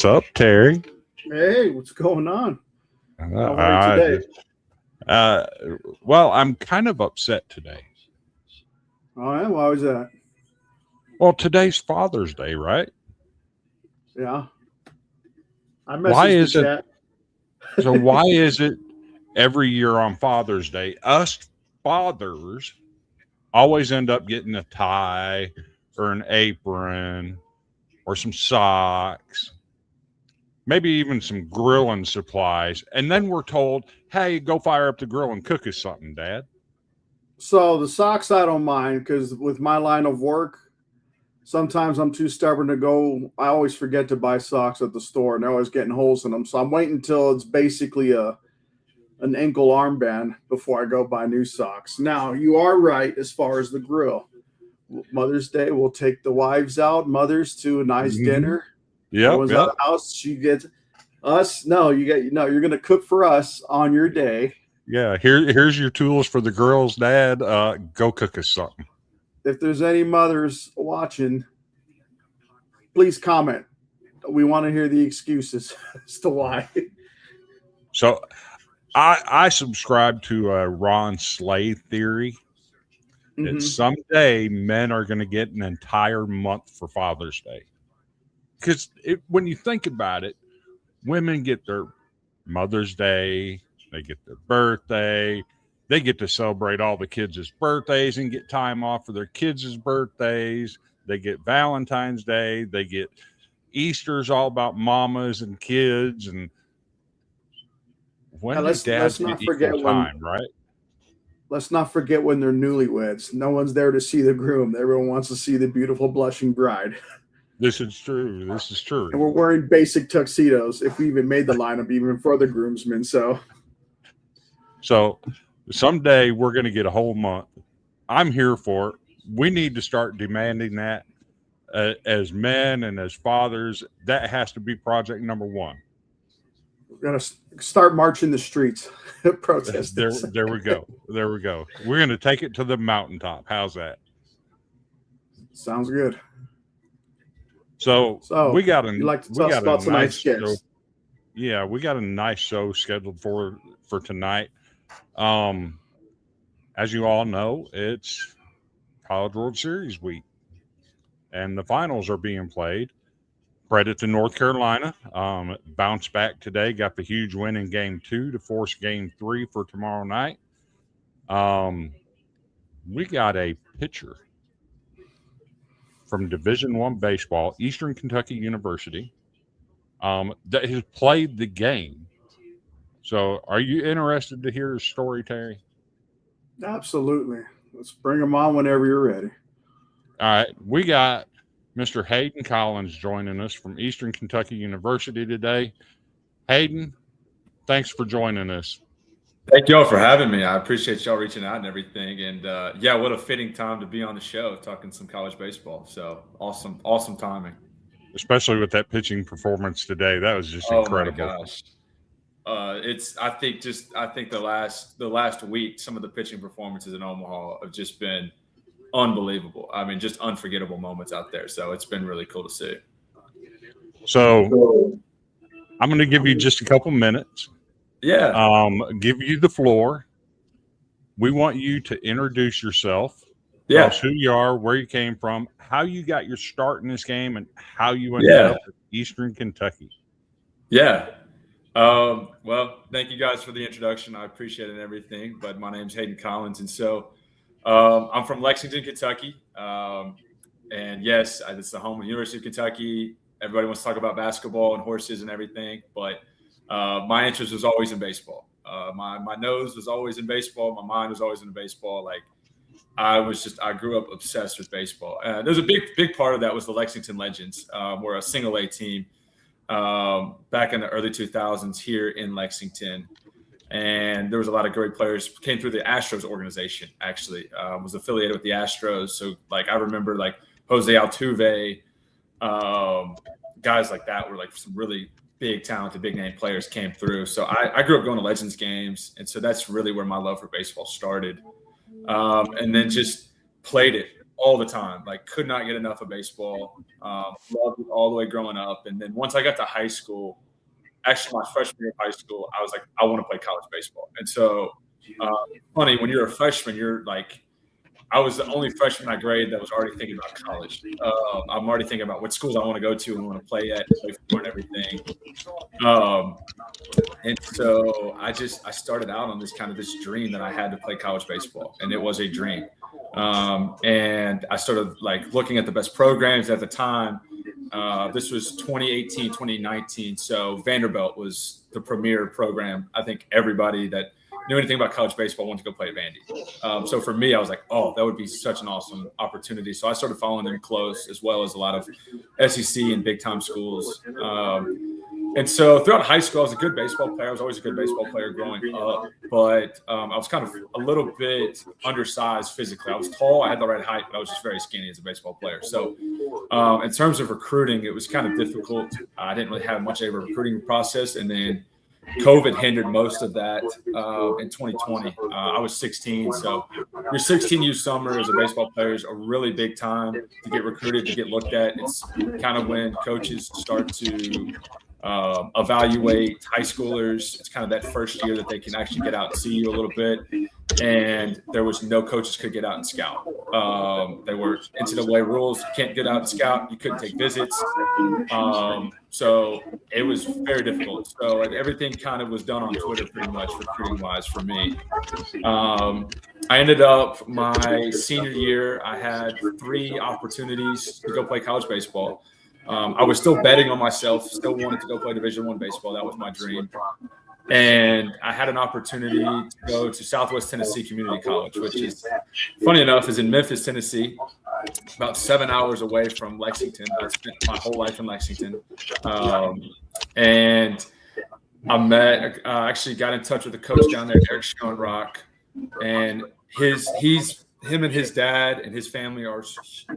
What's up, Terry? Hey, what's going on? How are I you today? well, I'm kind of upset today. Oh, yeah? Why was that? Well, today's Father's Day, right? Yeah. I Why messaged the is it? chat. So why is it every year on Father's Day, us fathers always end up getting a tie or an apron or some socks, maybe even some grilling supplies, and then we're told, "Hey, go fire up the grill and cook us something, Dad." So the socks I don't mind because with my line of work, sometimes I'm too stubborn to go. I always forget to buy socks at the store, and they're always getting holes in them. So I'm waiting until it's basically an ankle armband before I go buy new socks. Now you are right as far as the grill. Mother's Day, we'll take the wives out, mothers to a nice dinner. No Yep, one's out yep. of the house. She gets us. No, you're gonna cook for us on your day. Yeah, here's your tools for the girls, Dad. Go cook us something. If there's any mothers watching, please comment. We want to hear the excuses as to why. So I subscribe to a Ron Slay theory that Mm-hmm. someday men are going to get an entire month for Father's Day. Because when you think about it, women get their Mother's Day, they get their birthday, they get to celebrate all the kids' birthdays and get time off for their kids' birthdays. They get Valentine's Day, they get Easter's all about mamas and kids. And when do Let's dads get not equal forget when time, right? let's not forget when they're newlyweds. No one's there to see the groom. Everyone wants to see the beautiful blushing bride. This is true. This is And we're true. wearing basic tuxedos if we even made the lineup, even for the groomsmen. So someday we're going to get a whole month. I'm here for it. We need to start demanding that as men and as fathers. That has to be project number one. We're gonna start marching the streets, protesting. There we go. There we go. We're going to take it to the mountaintop. How's that? Sounds good. So So we got you like to we tell us got a about nice tonight's show. guest? Yeah, we got a nice show scheduled for tonight. Um, as you all know, it's College World Series week, and the finals are being played. Credit to North Carolina. Bounced back today, got the huge win in game 2 to force game 3 for tomorrow night. We got a pitcher from Division I baseball, Eastern Kentucky University, that has played the game. So, are you interested to hear his story, Terry? Absolutely. Let's bring them on whenever you're ready. All right, we got Mr. Hayden Collins joining us from Eastern Kentucky University today. Hayden, thanks for joining us. Thank y'all for having me. I appreciate y'all reaching out and everything. And yeah, what a fitting time to be on the show talking some college baseball. So awesome timing. Especially with that pitching performance today. That was just incredible. Oh my gosh. I think the last week, some of the pitching performances in Omaha have just been unbelievable. I mean, just unforgettable moments out there. So it's been really cool to see. So I'm going to give you just a couple minutes. Yeah. Give you the floor. We want you to introduce yourself. Yeah. Tell us who you are, where you came from, how you got your start in this game, and how you ended up at Eastern Kentucky. Yeah. Well, thank you guys for the introduction. I appreciate it and everything. But my name's Hayden Collins, and so I'm from Lexington, Kentucky. And yes, it's the home of the University of Kentucky. Everybody wants to talk about basketball and horses and everything, but my interest was always in baseball. My nose was always in baseball. My mind was always in baseball. Like I grew up obsessed with baseball. There's a big part of that was the Lexington Legends. We're a single A team back in the early 2000s here in Lexington. And there was a lot of great players came through the Astros organization, actually, was affiliated with the Astros. So like, I remember like Jose Altuve, guys like that were like some really big, talented, big name players came through. So I grew up going to Legends games. And so that's really where my love for baseball started. And then just played it all the time. Like, could not get enough of baseball. Loved it all the way growing up. And then once I got to high school, actually my freshman year of high school, I was like, I want to play college baseball. And so, funny, when you're a freshman, you're like, I was the only freshman I grade that was already thinking about college. I'm already thinking about what schools I want to go to and want to play at, play for, and everything. And so I started out on this dream that I had to play college baseball, and it was a dream. And I started like looking at the best programs at the time. This was 2018, 2019. So Vanderbilt was the premier program. I think everybody that knew anything about college baseball wanted to go play at Vandy. So for me, I was like, oh, that would be such an awesome opportunity. So I started following them close, as well as a lot of SEC and big time schools. And so throughout high school, I was a good baseball player. I was always a good baseball player growing up, but I was kind of a little bit undersized physically. I was tall, I had the right height, but I was just very skinny as a baseball player. So in terms of recruiting, it was kind of difficult. I didn't really have much of a recruiting process. And then COVID hindered most of that in 2020. I was 16. So your 16U summer as a baseball player is a really big time to get recruited, to get looked at. It's kind of when coaches start to evaluate high schoolers. It's kind of that first year that they can actually get out and see you a little bit. And there was no coaches could get out and scout. They were NCAA rules. You can't get out and scout. You couldn't take visits. So it was very difficult. So everything kind of was done on Twitter pretty much, recruiting wise, for me. I ended up my senior year, I had 3 opportunities to go play college baseball. I was still betting on myself, still wanted to go play Division I baseball. That was my dream. And I had an opportunity to go to Southwest Tennessee Community College, which is, funny enough, is in Memphis, Tennessee, about 7 hours away from Lexington. I spent my whole life in Lexington. And I actually got in touch with the coach down there, Eric Schoenrock, and him and his dad and his family are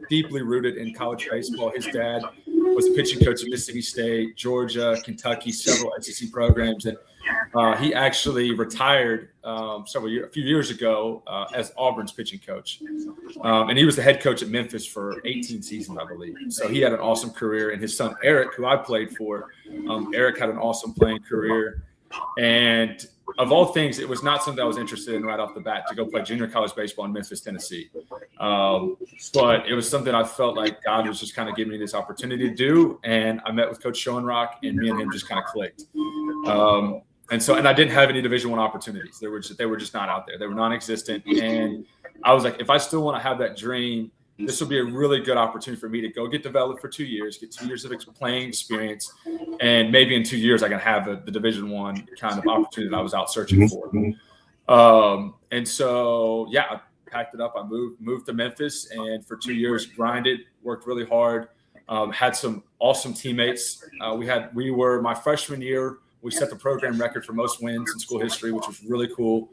deeply rooted in college baseball. His dad was a pitching coach at Mississippi State, Georgia, Kentucky, several SEC programs. And he actually retired a few years ago as Auburn's pitching coach. And he was the head coach at Memphis for 18 seasons, I believe. So he had an awesome career. And his son, Eric, who I played for, Eric had an awesome playing career. And of all things, it was not something I was interested in right off the bat, to go play junior college baseball in Memphis, Tennessee. But it was something I felt like God was just kind of giving me this opportunity to do. And I met with Coach Schoenrock, and me and him just kind of clicked. And I didn't have any Division I opportunities. They were just not out there. They were non-existent. And I was like, if I still want to have that dream, this will be a really good opportunity for me to go get developed for 2 years, get 2 years of playing experience, and maybe in 2 years I can have the Division I kind of opportunity that I was out searching for. And so, yeah, I packed it up. I moved to Memphis, and for 2 years grinded, worked really hard, had some awesome teammates. We were my freshman year. We set the program record for most wins in school history, which was really cool.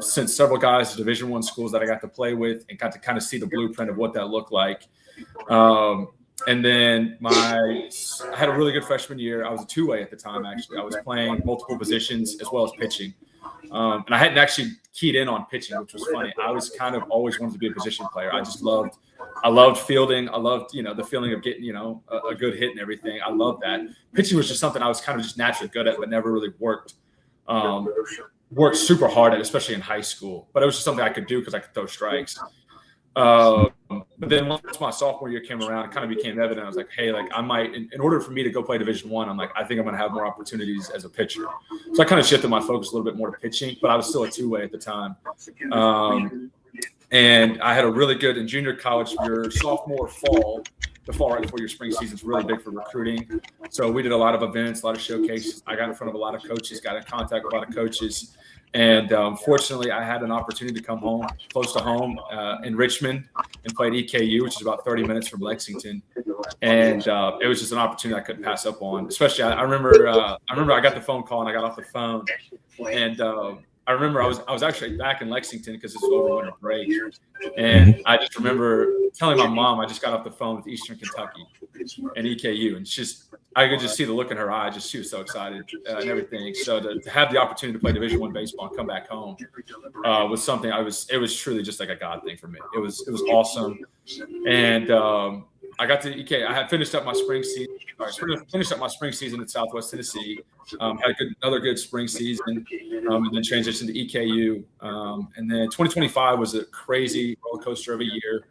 Sent several guys to Division I schools that I got to play with and got to kind of see the blueprint of what that looked like. And then I had a really good freshman year. I was a two-way at the time, actually. I was playing multiple positions as well as pitching. And I hadn't actually keyed in on pitching, which was funny. I was kind of always wanted to be a position player. I loved fielding. I loved, the feeling of getting, a good hit and everything. I loved that. Pitching was just something I was kind of just naturally good at, but never really worked super hard at, especially in high school. But it was just something I could do because I could throw strikes. But then once my sophomore year came around, it kind of became evident. I was like, hey, like I might, in order for me to go play Division I, I think I'm going to have more opportunities as a pitcher. So I kind of shifted my focus a little bit more to pitching, but I was still a two-way at the time. And I had a really good in junior college, your sophomore fall, the fall right before your spring season is really big for recruiting. So we did a lot of events, a lot of showcases. I got in front of a lot of coaches, got in contact with a lot of coaches. And fortunately, I had an opportunity to come home, close to home, in Richmond, and played EKU, which is about 30 minutes from Lexington. And it was just an opportunity I couldn't pass up on. Especially, I remember I got the phone call and I got off the phone, and I remember I was actually back in Lexington because it's over winter break, and I just remember telling my mom I just got off the phone with Eastern Kentucky and EKU, and I could just see the look in her eye. She was so excited and everything. So to have the opportunity to play Division I baseball and come back home was something it was truly just like a God thing for me. It was awesome. And I got to EK. I had finished up my spring season. Finished up my spring season in Southwest Tennessee. Had another good spring season, and then transitioned to EKU. And then 2025 was a crazy roller coaster of a year.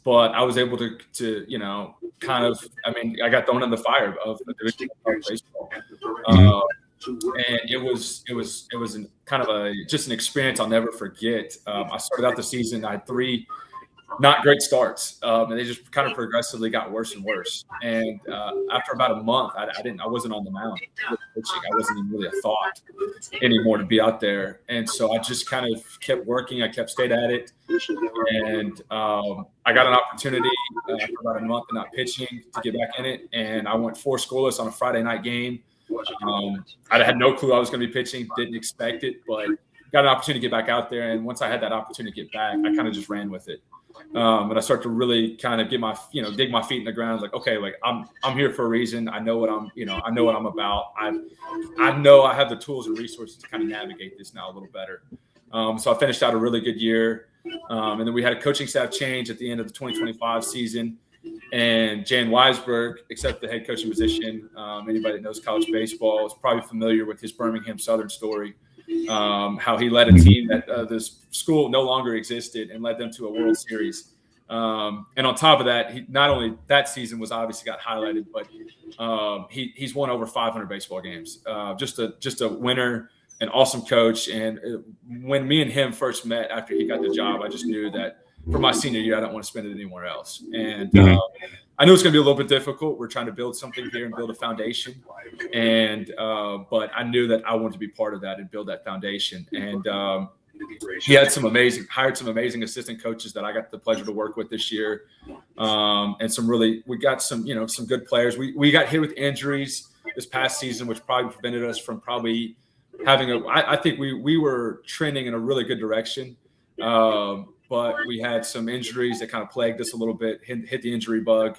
But I was able to I got thrown in the fire of the Division I baseball. And it was kind of just an experience I'll never forget. I started out the season. I had 3 not great starts, and they just kind of progressively got worse and worse. And after about a month, I wasn't on the mound. I wasn't even really a thought anymore to be out there. And so I just kind of kept working. I stayed at it, and I got an opportunity after about a month of not pitching to get back in it. And I went 4 scoreless on a Friday night game. I had no clue I was going to be pitching. Didn't expect it, but got an opportunity to get back out there. And once I had that opportunity to get back, I kind of just ran with it. And I started to really kind of dig my feet in the ground. Like, okay, like I'm here for a reason. I know what I'm about. I know I have the tools and resources to kind of navigate this now a little better. So I finished out a really good year. And then we had a coaching staff change at the end of the 2025 season. And Jan Weisberg accepted the head coaching position. Anybody that knows college baseball is probably familiar with his Birmingham Southern story. How he led a team that this school no longer existed and led them to a World Series. And on top of that, he not only that season was obviously got highlighted, but he's won over 500 baseball games. Just a winner, an awesome coach. And when me and him first met after he got the job, I just knew that for my senior year, I don't want to spend it anywhere else. And I knew it's going to be a little bit difficult. We're trying to build something here and build a foundation. And but I knew that I wanted to be part of that and build that foundation. And he had hired some amazing assistant coaches that I got the pleasure to work with this year. And we got some good players. We got hit with injuries this past season, which probably prevented us from probably having I think we were trending in a really good direction. But we had some injuries that kind of plagued us a little bit, hit the injury bug.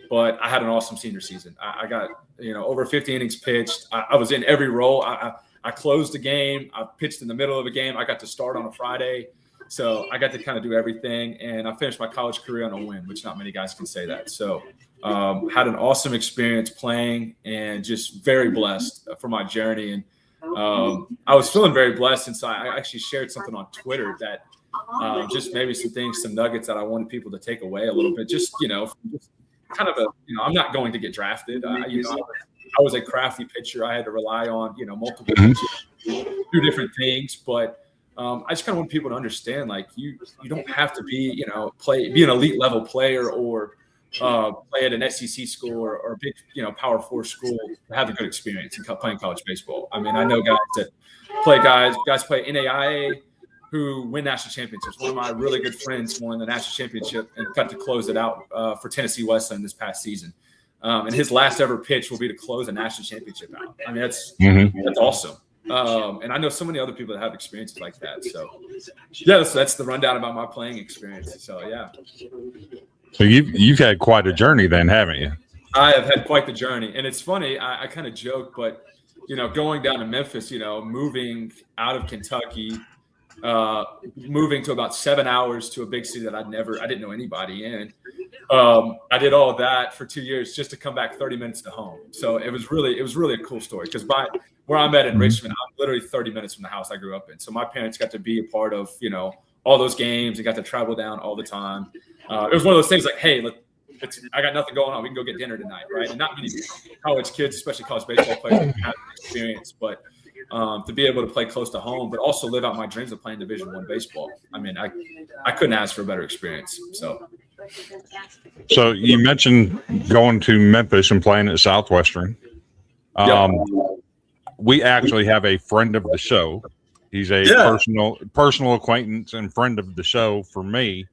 But I had an awesome senior season. I got, over 50 innings pitched. I was in every role. I closed the game. I pitched in the middle of a game. I got to start on a Friday. So I got to kind of do everything. And I finished my college career on a win, which not many guys can say that. So had an awesome experience playing and just very blessed for my journey. And I was feeling very blessed. And so I actually shared something on Twitter that just maybe some nuggets that I wanted people to take away a little bit. Just kind of I'm not going to get drafted. I was a crafty pitcher. I had to rely on, multiple pitches, do different things. But I just kind of want people to understand, like, you don't have to be, be an elite level player or play at an SEC school or a big, Power 4 school to have a good experience in playing college baseball. I mean, I know guys that guys play NAIA who win national championships. One of my really good friends won the national championship and got to close it out for Tennessee Wesleyan this past season. And his last ever pitch will be to close a national championship out. I mean, that's awesome. And I know so many other people that have experiences like that. So, that's the rundown about my playing experience. So, yeah. So you've had quite a journey then, haven't you? I have had quite the journey. And it's funny, I kind of joke, but, going down to Memphis, moving out of Kentucky, moving to about 7 hours to a big city that I didn't know anybody in. I did all of that for 2 years just to come back 30 minutes to home. So it was really a cool story because where I'm at in Richmond, I'm literally 30 minutes from the house I grew up in. So my parents got to be a part of, all those games and got to travel down all the time. It was one of those things like, hey, look, I got nothing going on. We can go get dinner tonight, right? And not many college kids, especially college baseball players, have experience, but to be able to play close to home, but also live out my dreams of playing Division I baseball. I mean, I couldn't ask for a better experience. So you mentioned going to Memphis and playing at Southwestern. We actually have a friend of the show. He's a personal acquaintance and friend of the show for me.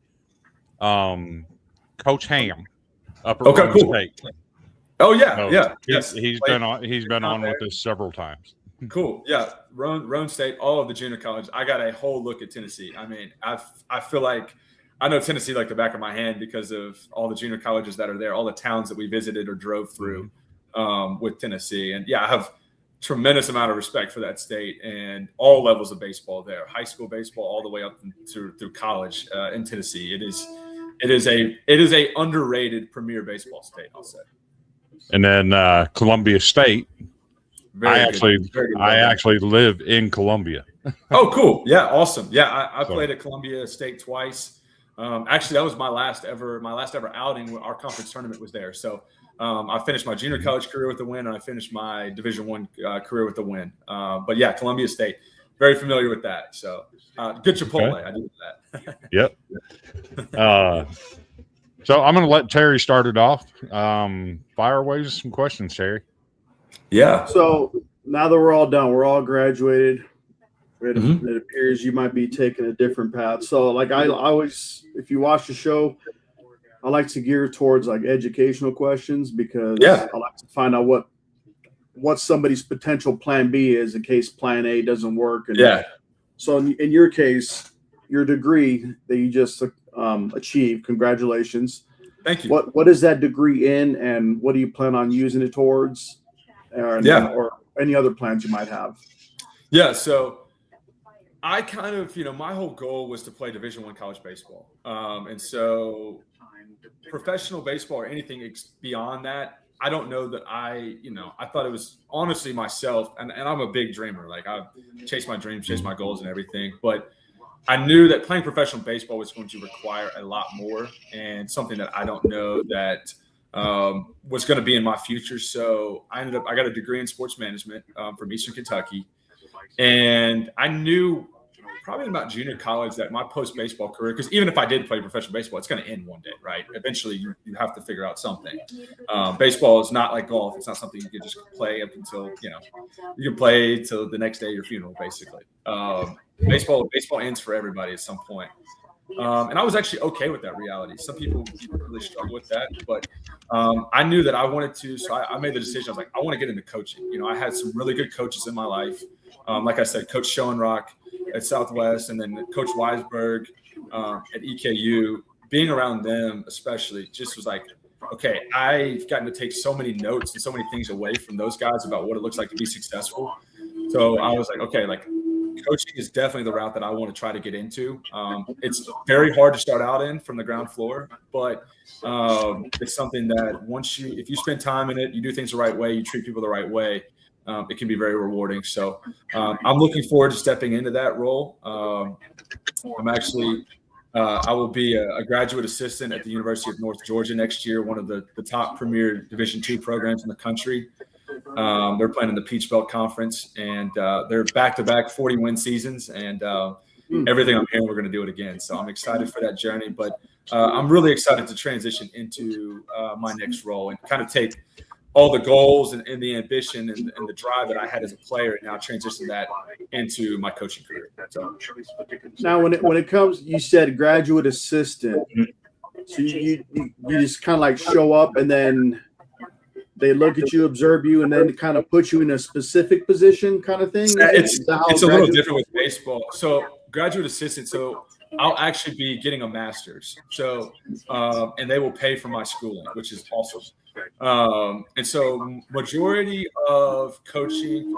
Coach Ham up at Roan State. Oh yeah, He's been on with us several times. Cool. Yeah. Roan State, all of the junior colleges. I got a whole look at Tennessee. I mean, I feel like I know Tennessee like the back of my hand because of all the junior colleges that are there, all the towns that we visited or drove through with Tennessee. And yeah, I have tremendous amount of respect for that state and all levels of baseball there, high school baseball all the way up through college in Tennessee. It is a underrated premier baseball state, I'll say. And then Columbia State. I actually live in Columbia. Oh, cool. Yeah, awesome. Yeah, I played at Columbia State twice. Actually, that was my last ever outing. Our conference tournament was there. So I finished my junior college career with a win, and I finished my Division I career with a win. But yeah, Columbia State, very familiar with that. So good Chipotle. Okay. I do that. Yep. So I'm going to let Terry start it off. Fire away with some questions, Terry. Yeah. So now that we're all done, we're all graduated. It appears you might be taking a different path. So like I always, if you watch the show, I like to gear towards like educational questions because I like to find out what somebody's potential plan B is in case plan A doesn't work. And so in your case, your degree that you just achieved, congratulations. Thank you. What is that degree in, and what do you plan on using it towards? Or any other plans you might have? Yeah, so I kind of, my whole goal was to play Division I college baseball. And so professional baseball or anything beyond that, I don't know that I thought it was honestly myself. And I'm a big dreamer. Like I chase my dreams, chase my goals and everything. But I knew that playing professional baseball was going to require a lot more and something that I don't know that was going to be in my future. So I got a degree in sports management from Eastern Kentucky. And I knew probably about junior college that my post-baseball career, because even if I did play professional baseball, it's going to end one day, right? Eventually you have to figure out something. Baseball is not like golf. It's not something you can just play up until, you can play till the next day of your funeral, basically. Baseball ends for everybody at some point. And I was actually okay with that reality. Some people really struggle with that, but I knew that I wanted to. So I made the decision. I was like, I want to get into coaching. I had some really good coaches in my life. Like I said, Coach Schoenrock at Southwest, and then Coach Weisberg at EKU. Being around them, especially, just was like, okay, I've gotten to take so many notes and so many things away from those guys about what it looks like to be successful. So I was like, okay, like coaching is definitely the route that I want to try to get into. It's very hard to start out in from the ground floor, but it's something that if you spend time in it, you do things the right way, you treat people the right way, it can be very rewarding. So I'm looking forward to stepping into that role. I will be a graduate assistant at the University of North Georgia next year, one of the top premier Division II programs in the country. They're playing in the Peach Belt Conference, and they're back-to-back 40-win seasons, and everything I'm hearing, we're going to do it again. So I'm excited for that journey, but I'm really excited to transition into my next role and kind of take all the goals and the ambition and the drive that I had as a player and now transition that into my coaching career. So now when it comes, you said graduate assistant. So you just kind of like show up and then they look at you, observe you, and then kind of put you in a specific position kind of thing? It's a little different with baseball. So graduate assistant, so I'll actually be getting a master's. So and they will pay for my schooling, which is awesome. And so majority of coaching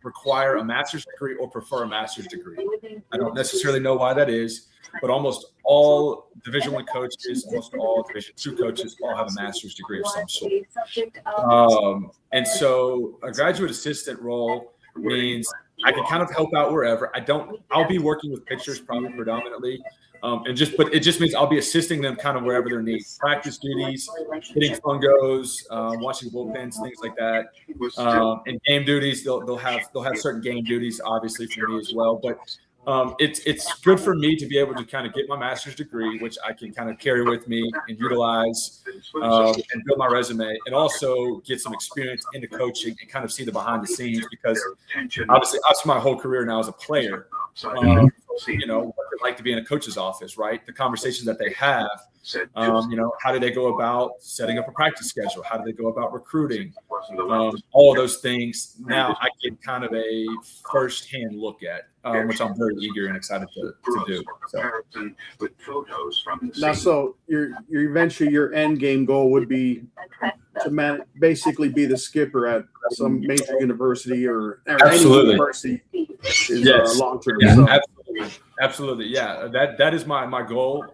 require a master's degree or prefer a master's degree. I don't necessarily know why that is, but almost all Division I coaches, almost all Division II coaches all have a master's degree of some sort. And so a graduate assistant role means I can kind of help out wherever. I'll be working with pitchers probably predominantly. But it just means I'll be assisting them kind of wherever their needs, practice duties, hitting fungos, watching bullpens, things like that. And game duties, they'll have certain game duties, obviously for me as well. But it's good for me to be able to kind of get my master's degree, which I can kind of carry with me and utilize and build my resume, and also get some experience into coaching and kind of see the behind the scenes, because obviously I've spent my whole career now as a player. What it's like to be in a coach's office, right? The conversations that they have, how do they go about setting up a practice schedule? How do they go about recruiting? all of those things. Now I get kind of a firsthand look at, which I'm very eager and excited to do. Now, so your end game goal would be to basically be the skipper at some major university or any university is long term. Yeah, so. Absolutely. Yeah, that is my goal.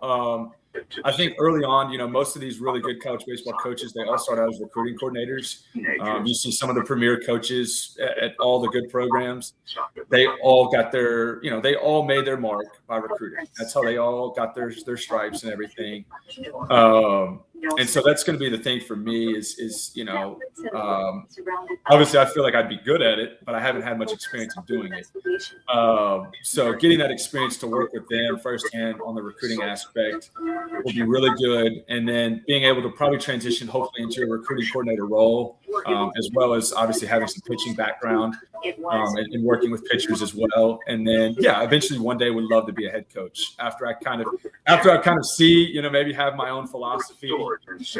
I think early on, most of these really good college baseball coaches, they all start out as recruiting coordinators. You see some of the premier coaches at all the good programs. They all got they all made their mark by recruiting. That's how they all got their stripes and everything. And so that's going to be the thing for me is obviously I feel like I'd be good at it, but I haven't had much experience in doing it. So getting that experience to work with them firsthand on the recruiting aspect will be really good. And then being able to probably transition hopefully into a recruiting coordinator role, as well as obviously having some pitching background and working with pitchers as well. And then, eventually one day would love to be a head coach after I kind of see, maybe have my own philosophy,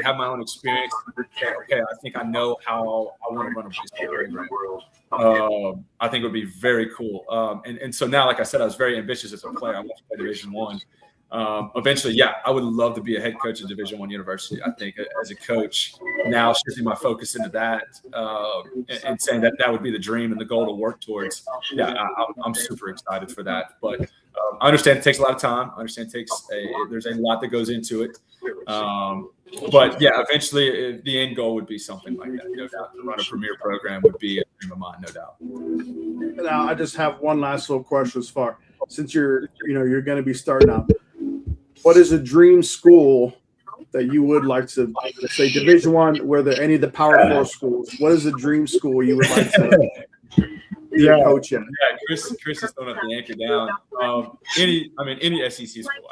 have my own experience. Okay, I think I know how I want to run a baseball program. I think it would be very cool. And so now, like I said, I was very ambitious as a player. I want to play Division I. Eventually, I would love to be a head coach at Division I university. I think as a coach, now shifting my focus into that and saying that would be the dream and the goal to work towards. I'm super excited for that. But I understand it takes a lot of time. I understand there's a lot that goes into it. But eventually the end goal would be something like that. No doubt, to run a premier program would be a dream of mine, no doubt. Now, I just have one last little question since you're going to be starting out. What is a dream school that you would like to say Division I, whether any of the Power 4 schools? What is a dream school you would like to be a coach in? Yeah, Chris is throwing up the anchor down. Any SEC school.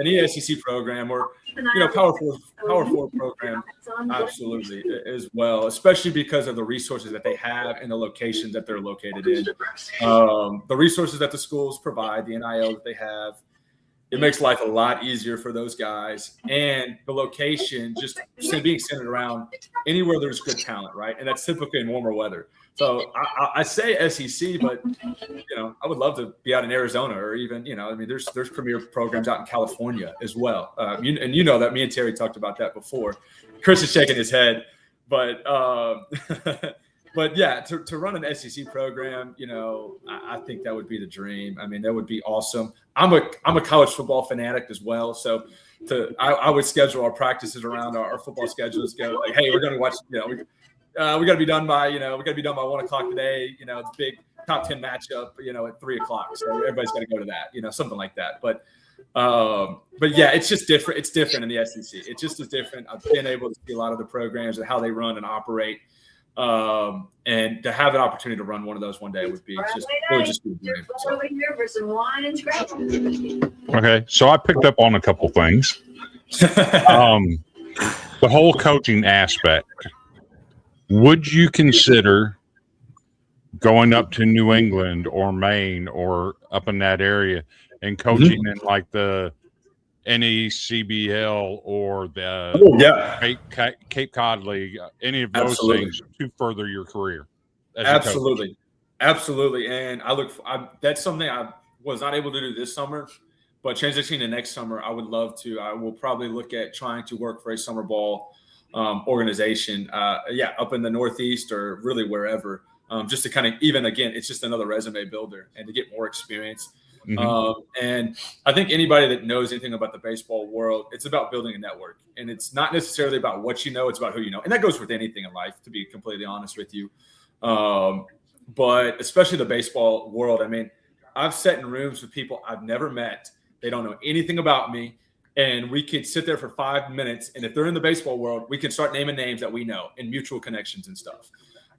Any SEC program or Power 4 program, absolutely as well. Especially because of the resources that they have and the locations that they're located in. The resources that the schools provide, the NIL that they have. It makes life a lot easier for those guys, and the location just being centered around anywhere there's good talent, right? And that's typically in warmer weather. So I say SEC, but I would love to be out in Arizona or even there's premier programs out in California as well. That me and Terry talked about that before. Chris is shaking his head, but. But to run an SEC program, I think that would be the dream. I mean, that would be awesome. I'm a college football fanatic as well, so I would schedule our practices around our football schedules. Go like, hey, we're going to watch. We got to be done by 1 o'clock today. The big top 10 matchup. At 3 o'clock. So everybody's got to go to that. Something like that. But it's just different. It's different in the SEC. It just is different. I've been able to see a lot of the programs and how they run and operate. And to have an opportunity to run one of those one day would be just be great. Okay, so I picked up on a couple things. The whole coaching aspect. Would you consider going up to New England or Maine or up in that area and coaching in like the NECBL or the Cape Cod League, any of those things to further your career? Absolutely. And that's something I was not able to do this summer, but transitioning to next summer, I would love to. I will probably look at trying to work for a summer ball organization, up in the Northeast or really wherever, just to kind of it's just another resume builder and to get more experience. And I think anybody that knows anything about the baseball world, it's about building a network, and it's not necessarily about what you know, it's about who you know. And that goes with anything in life, to be completely honest with you. But especially the baseball world. I mean, I've sat in rooms with people I've never met. They don't know anything about me. And we could sit there for 5 minutes. And if they're in the baseball world, we can start naming names that we know and mutual connections and stuff.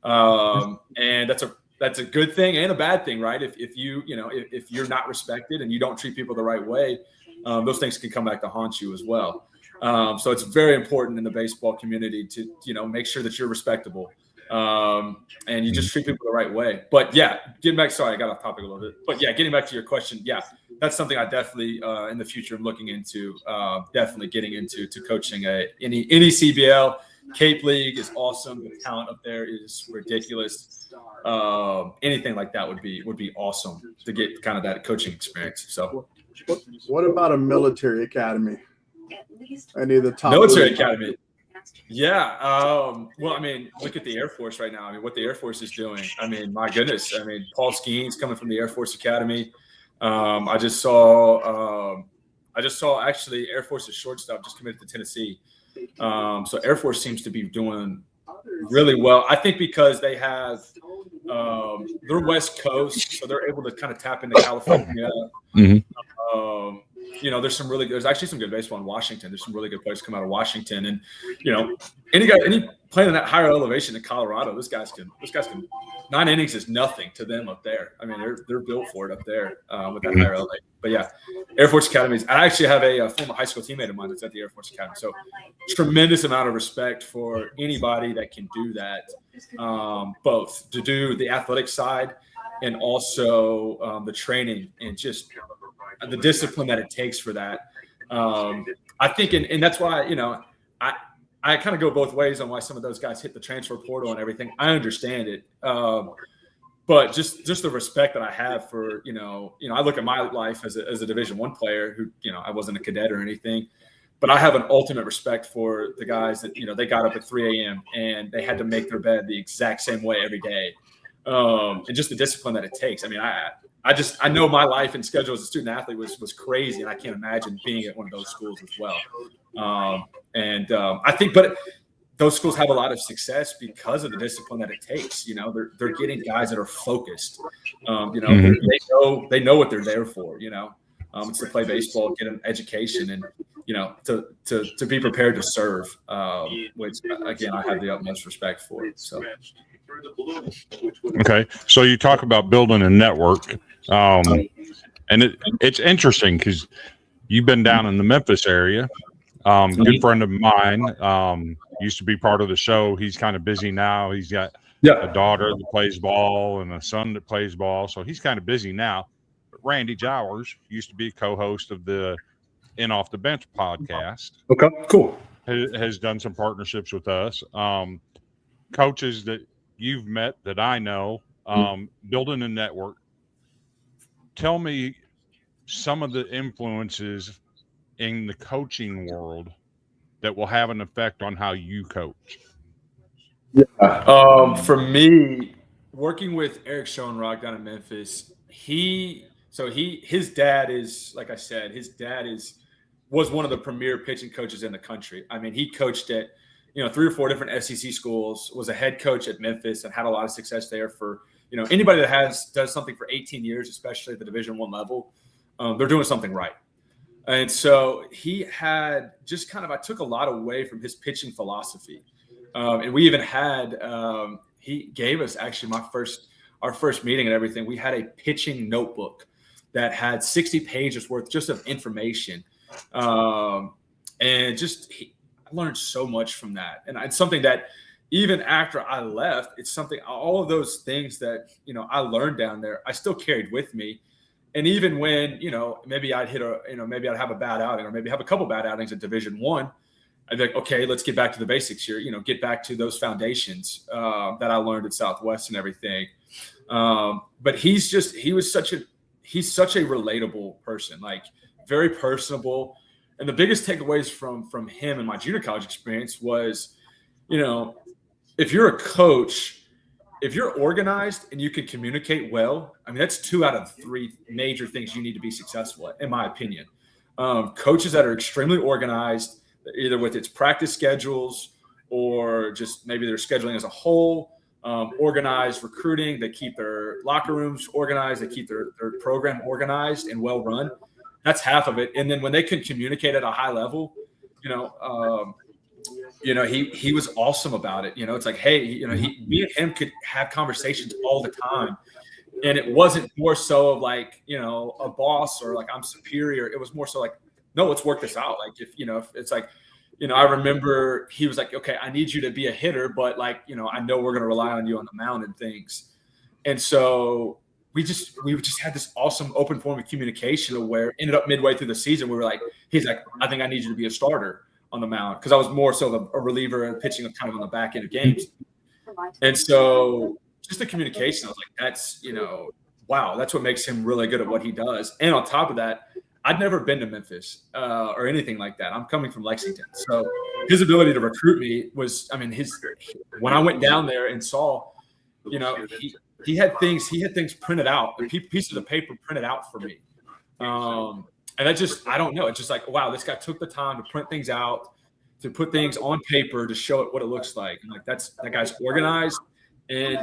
And that's a good thing and a bad thing, right? If you're not respected and you don't treat people the right way, those things can come back to haunt you as well. So it's very important in the baseball community to, make sure that you're respectable and you just treat people the right way. But getting back, sorry, I got off topic a little bit, but getting back to your question. That's something I definitely in the future am looking into, definitely getting into coaching any CBL, Cape League is awesome. The talent up there is ridiculous. Anything like that would be awesome to get kind of that coaching experience. So, what about a military academy? Any of the top military academy? Yeah. Well, I mean, look at the Air Force right now. I mean, what the Air Force is doing. I mean, my goodness. I mean, Paul Skeen's coming from the Air Force Academy. I just saw actually Air Force's shortstop just committed to Tennessee. So Air Force seems to be doing really well. I think because they have they're West Coast, so they're able to kind of tap into California. Mm-hmm. There's actually some good baseball in Washington. There's some really good players come out of Washington, and any playing in that higher elevation in Colorado, this guys can 9 innings is nothing to them up there. I mean, they're built for it up there with that higher elevation. But yeah, Air Force Academies. I actually have a former high school teammate of mine that's at the Air Force Academy. So tremendous amount of respect for anybody that can do that, both to do the athletic side and also the training and just the discipline that it takes for that. I think, and that's why, I kind of go both ways on why some of those guys hit the transfer portal and everything. I understand it. But just the respect that I have for, I look at my life as a Division I player who, I wasn't a cadet or anything, but I have an ultimate respect for the guys that, they got up at 3 a.m. and they had to make their bed the exact same way every day. And just the discipline that it takes. I mean, I know my life and schedule as a student athlete was crazy, and I can't imagine being at one of those schools as well. I think, but those schools have a lot of success because of the discipline that it takes. They're getting guys that are focused. Mm-hmm. They know what they're there for. It's to play baseball, get an education, and to be prepared to serve. Which again, I have the utmost respect for. So. Okay, so you talk about building a network, and it's interesting because you've been down in the Memphis area. Good friend of mine used to be part of the show. He's kind of busy now. He's got a daughter that plays ball and a son that plays ball, so he's kind of busy now. But Randy Jowers used to be a co-host of the In Off the Bench podcast. Okay, cool. Has done some partnerships with us. Coaches that you've met that I know, building a network. Tell me some of the influences in the coaching world that will have an effect on how you coach. Yeah. For me, working with Eric Schoenrock down in Memphis, his dad is, like I said, was one of the premier pitching coaches in the country. I mean, he coached at 3 or 4 different SEC schools, was a head coach at Memphis and had a lot of success there for, anybody that does something for 18 years, especially at the Division I level, they're doing something right. And so he had just I took a lot away from his pitching philosophy. And we even had, he gave us actually our first meeting and everything. We had a pitching notebook that had 60 pages worth just of information. And just, I learned so much from that. And it's something that even after I left, it's something, all of those things that, I learned down there, I still carried with me. And even when, maybe I'd maybe I'd have a bad outing or maybe have a couple bad outings at Division I, I'd be like, okay, let's get back to the basics here, get back to those foundations that I learned at Southwest and everything. But he's such a relatable person, like very personable. And the biggest takeaways from him and my junior college experience was, if you're a coach, if you're organized and you can communicate well, I mean, that's 2 out of 3 major things you need to be successful at, in my opinion. Coaches that are extremely organized, either with its practice schedules or just maybe their scheduling as a whole, organized recruiting, they keep their locker rooms organized, they keep their program organized and well run. That's half of it. And then when they can communicate at a high level, he was awesome about it. It's like, hey, me and him could have conversations all the time. And it wasn't more so of like, a boss or like I'm superior. It was more so like, no, let's work this out. Like if it's like, I remember he was like, okay, I need you to be a hitter, but like, I know we're going to rely on you on the mound and things. And so we just had this awesome open form of communication where ended up midway through the season, we were like, he's like, I think I need you to be a starter. on the mound because I was more so of a reliever and pitching kind of on the back end of games. And so just the communication, I was like, that's, wow, that's what makes him really good at what he does. And on top of that, I'd never been to Memphis or anything like that. I'm coming from Lexington. So his ability to recruit me was, when I went down there and saw, he had things printed out, pieces of paper printed out for me. And that just, I don't know. It's just like, wow, this guy took the time to print things out, to put things on paper, to show it what it looks like. And like, that guy's organized. And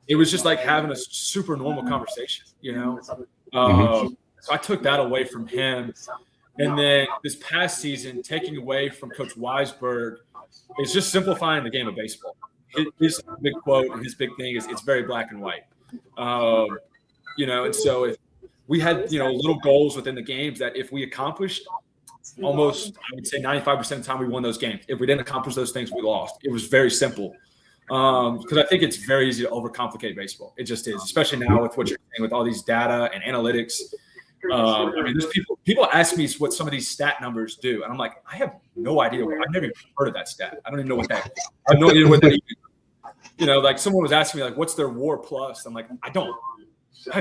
it was just like having a super normal conversation, So I took that away from him. And then this past season, taking away from Coach Weisberg is just simplifying the game of baseball. His big quote and his big thing is it's very black and white. And so if we had, little goals within the games that if we accomplished, almost, I would say 95% of the time we won those games. If we didn't accomplish those things, we lost. It was very simple. Because I think it's very easy to overcomplicate baseball. It just is, especially now with what you're saying with all these data and analytics. There's people ask me what some of these stat numbers do, and I'm like, I have no idea. I've never even heard of that stat. I don't even know what that is. I have no idea what that is. Like someone was asking me, like, what's their WAR plus? I'm like, I've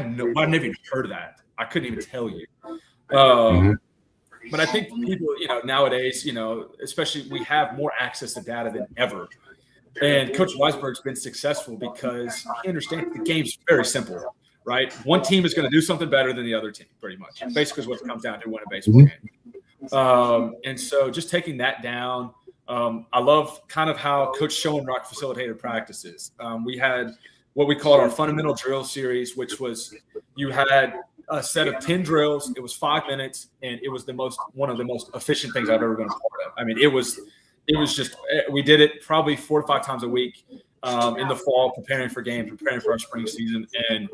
never even heard of that. I couldn't even tell you. But I think people, nowadays, especially we have more access to data than ever. And Coach Weisberg's been successful because he understands the game's very simple, right? One team is going to do something better than the other team, pretty much. Basically, is what it comes down to win a baseball game. And so just taking that down, I love kind of how Coach Schoenrock facilitated practices. We had what we called our fundamental drill series, which was you had a set of 10 drills. It was 5 minutes, and it was one of the most efficient things I've ever been a part of. It was just, we did it probably 4 to 5 times a week in the fall, preparing for games, preparing for our spring season. And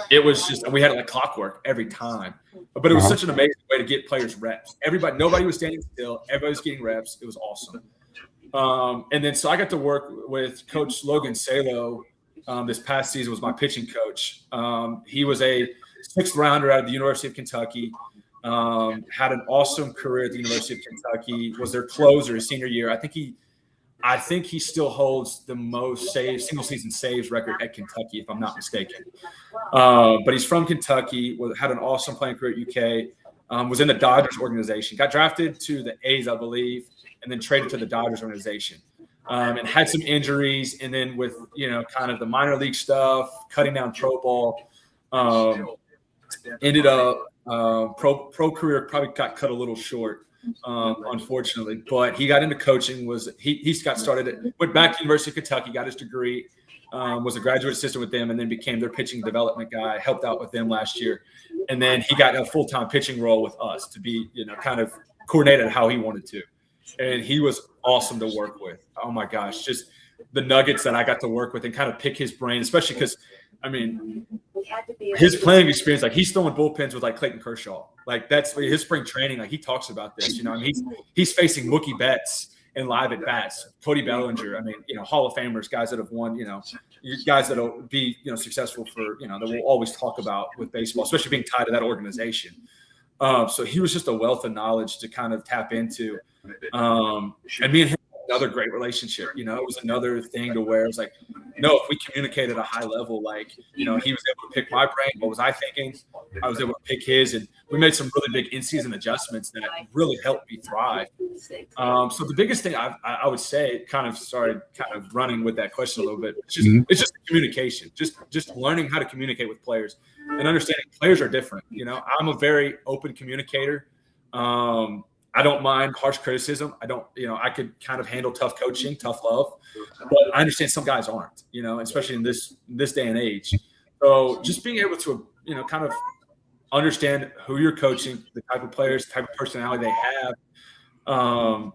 it was just, we had it like clockwork every time. But it was such an amazing way to get players reps. Nobody was standing still. Everybody was getting reps. It was awesome. And then, so I got to work with Coach Logan Salo. This past season was my pitching coach. He was a 6th rounder out of the University of Kentucky. Had an awesome career at the University of Kentucky, was their closer his senior year. I think he still holds the most single season saves record at Kentucky, if I'm not mistaken. But he's from Kentucky, had an awesome playing career at UK, was in the Dodgers organization, got drafted to the A's, I believe, and then traded to the Dodgers organization. And had some injuries, and then with, kind of the minor league stuff, cutting down pro ball, ended up pro career probably got cut a little short, unfortunately. But he got into coaching. He got started went back to the University of Kentucky, got his degree, was a graduate assistant with them, and then became their pitching development guy. Helped out with them last year, and then he got a full-time pitching role with us to be, kind of coordinated how he wanted to. And he was awesome to work with. Oh my gosh, just the nuggets that I got to work with and kind of pick his brain, especially because, his playing experience, like he's throwing bullpens with like Clayton Kershaw. Like that's his spring training. Like he talks about this, he's facing Mookie Betts and live at bats, Cody Bellinger. Hall of Famers, guys that have won, guys that'll be, successful for, that we'll always talk about with baseball, especially being tied to that organization. So he was just a wealth of knowledge to kind of tap into. And me and him, another great relationship. It was another thing to where it was like, no, if we communicate at a high level, like, he was able to pick my brain. What was I thinking? I was able to pick his, and we made some really big in-season adjustments that really helped me thrive. So the biggest thing I would say, kind of running with that question a little bit, it's just communication, just learning how to communicate with players and understanding players are different. I'm a very open communicator. I don't mind harsh criticism. I could kind of handle tough coaching, tough love, but I understand some guys aren't, especially in this day and age. So just being able to, kind of understand who you're coaching, the type of players, the type of personality they have. But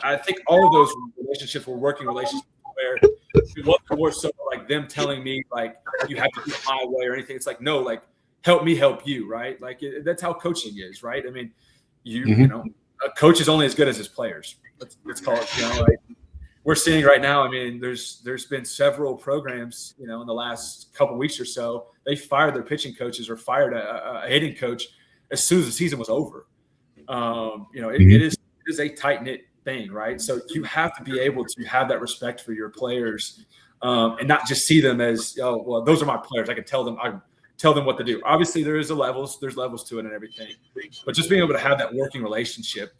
I think all of those relationships were working relationships where it wasn't more so like them telling me like, you have to do it my way or anything. It's like, no, like help me help you. Right. Like that's how coaching is. Right. A coach is only as good as his players. Let's call it, like we're seeing right now. There's been several programs, in the last couple of weeks or so, they fired their pitching coaches or fired a hitting coach as soon as the season was over. It is is a tight knit thing, right? So you have to be able to have that respect for your players, and not just see them as, oh, well, those are my players. I can tell them what to do. Obviously, there's levels to it and everything, but just being able to have that working relationship,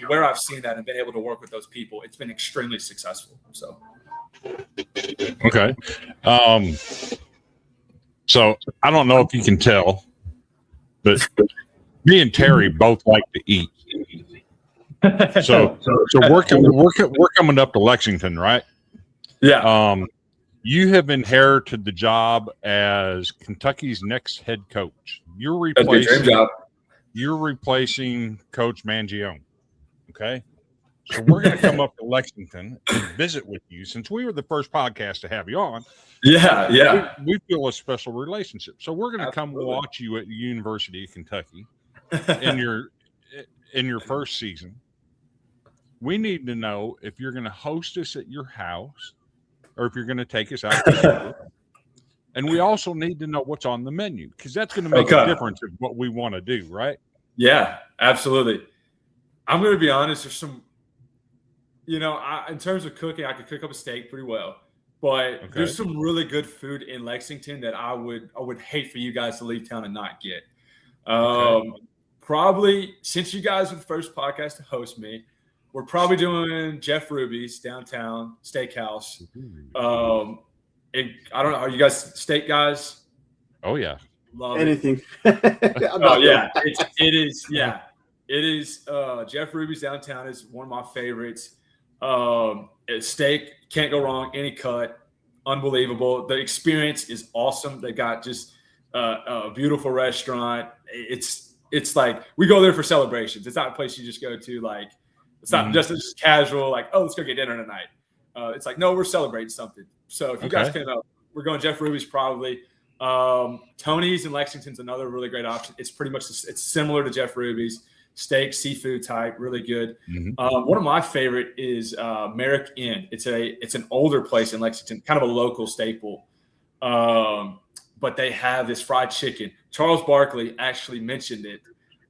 where I've seen that and been able to work with those people, it's been extremely successful. So, okay. So I don't know if you can tell, but me and Terry both like to eat. So we're coming up to Lexington, right? Yeah. You have inherited the job as Kentucky's next head coach. You're replacing Coach Mangione. Okay. So we're going to come up to Lexington and visit with you, since we were the first podcast to have you on. Yeah. We feel a special relationship. So we're going to come watch you at the University of Kentucky in your first season. We need to know if you're going to host us at your house or if you're going to take us out to dinner. And we also need to know what's on the menu, because that's going to make a difference in what we want to do, right? Yeah, absolutely. I'm going to be honest. There's some, in terms of cooking, I could cook up a steak pretty well, but there's some really good food in Lexington that I would hate for you guys to leave town and not get. Probably, since you guys are the first podcast to host me, we're probably doing Jeff Ruby's downtown steakhouse. I don't know. Are you guys steak guys? Oh yeah. Love anything. Oh yeah, it is. Yeah, it is. Jeff Ruby's downtown is one of my favorites. Steak, can't go wrong. Any cut, unbelievable. The experience is awesome. They got just a beautiful restaurant. It's like we go there for celebrations. It's not a place you just go to like. It's not just casual, like, oh, let's go get dinner tonight. It's like, no, we're celebrating something. So if you guys came up, we're going Jeff Ruby's probably. Tony's in Lexington's another really great option. It's pretty much it's similar to Jeff Ruby's. Steak, seafood type, really good. One of my favorite is Merrick Inn. It's an older place in Lexington, kind of a local staple. But they have this fried chicken. Charles Barkley actually mentioned it.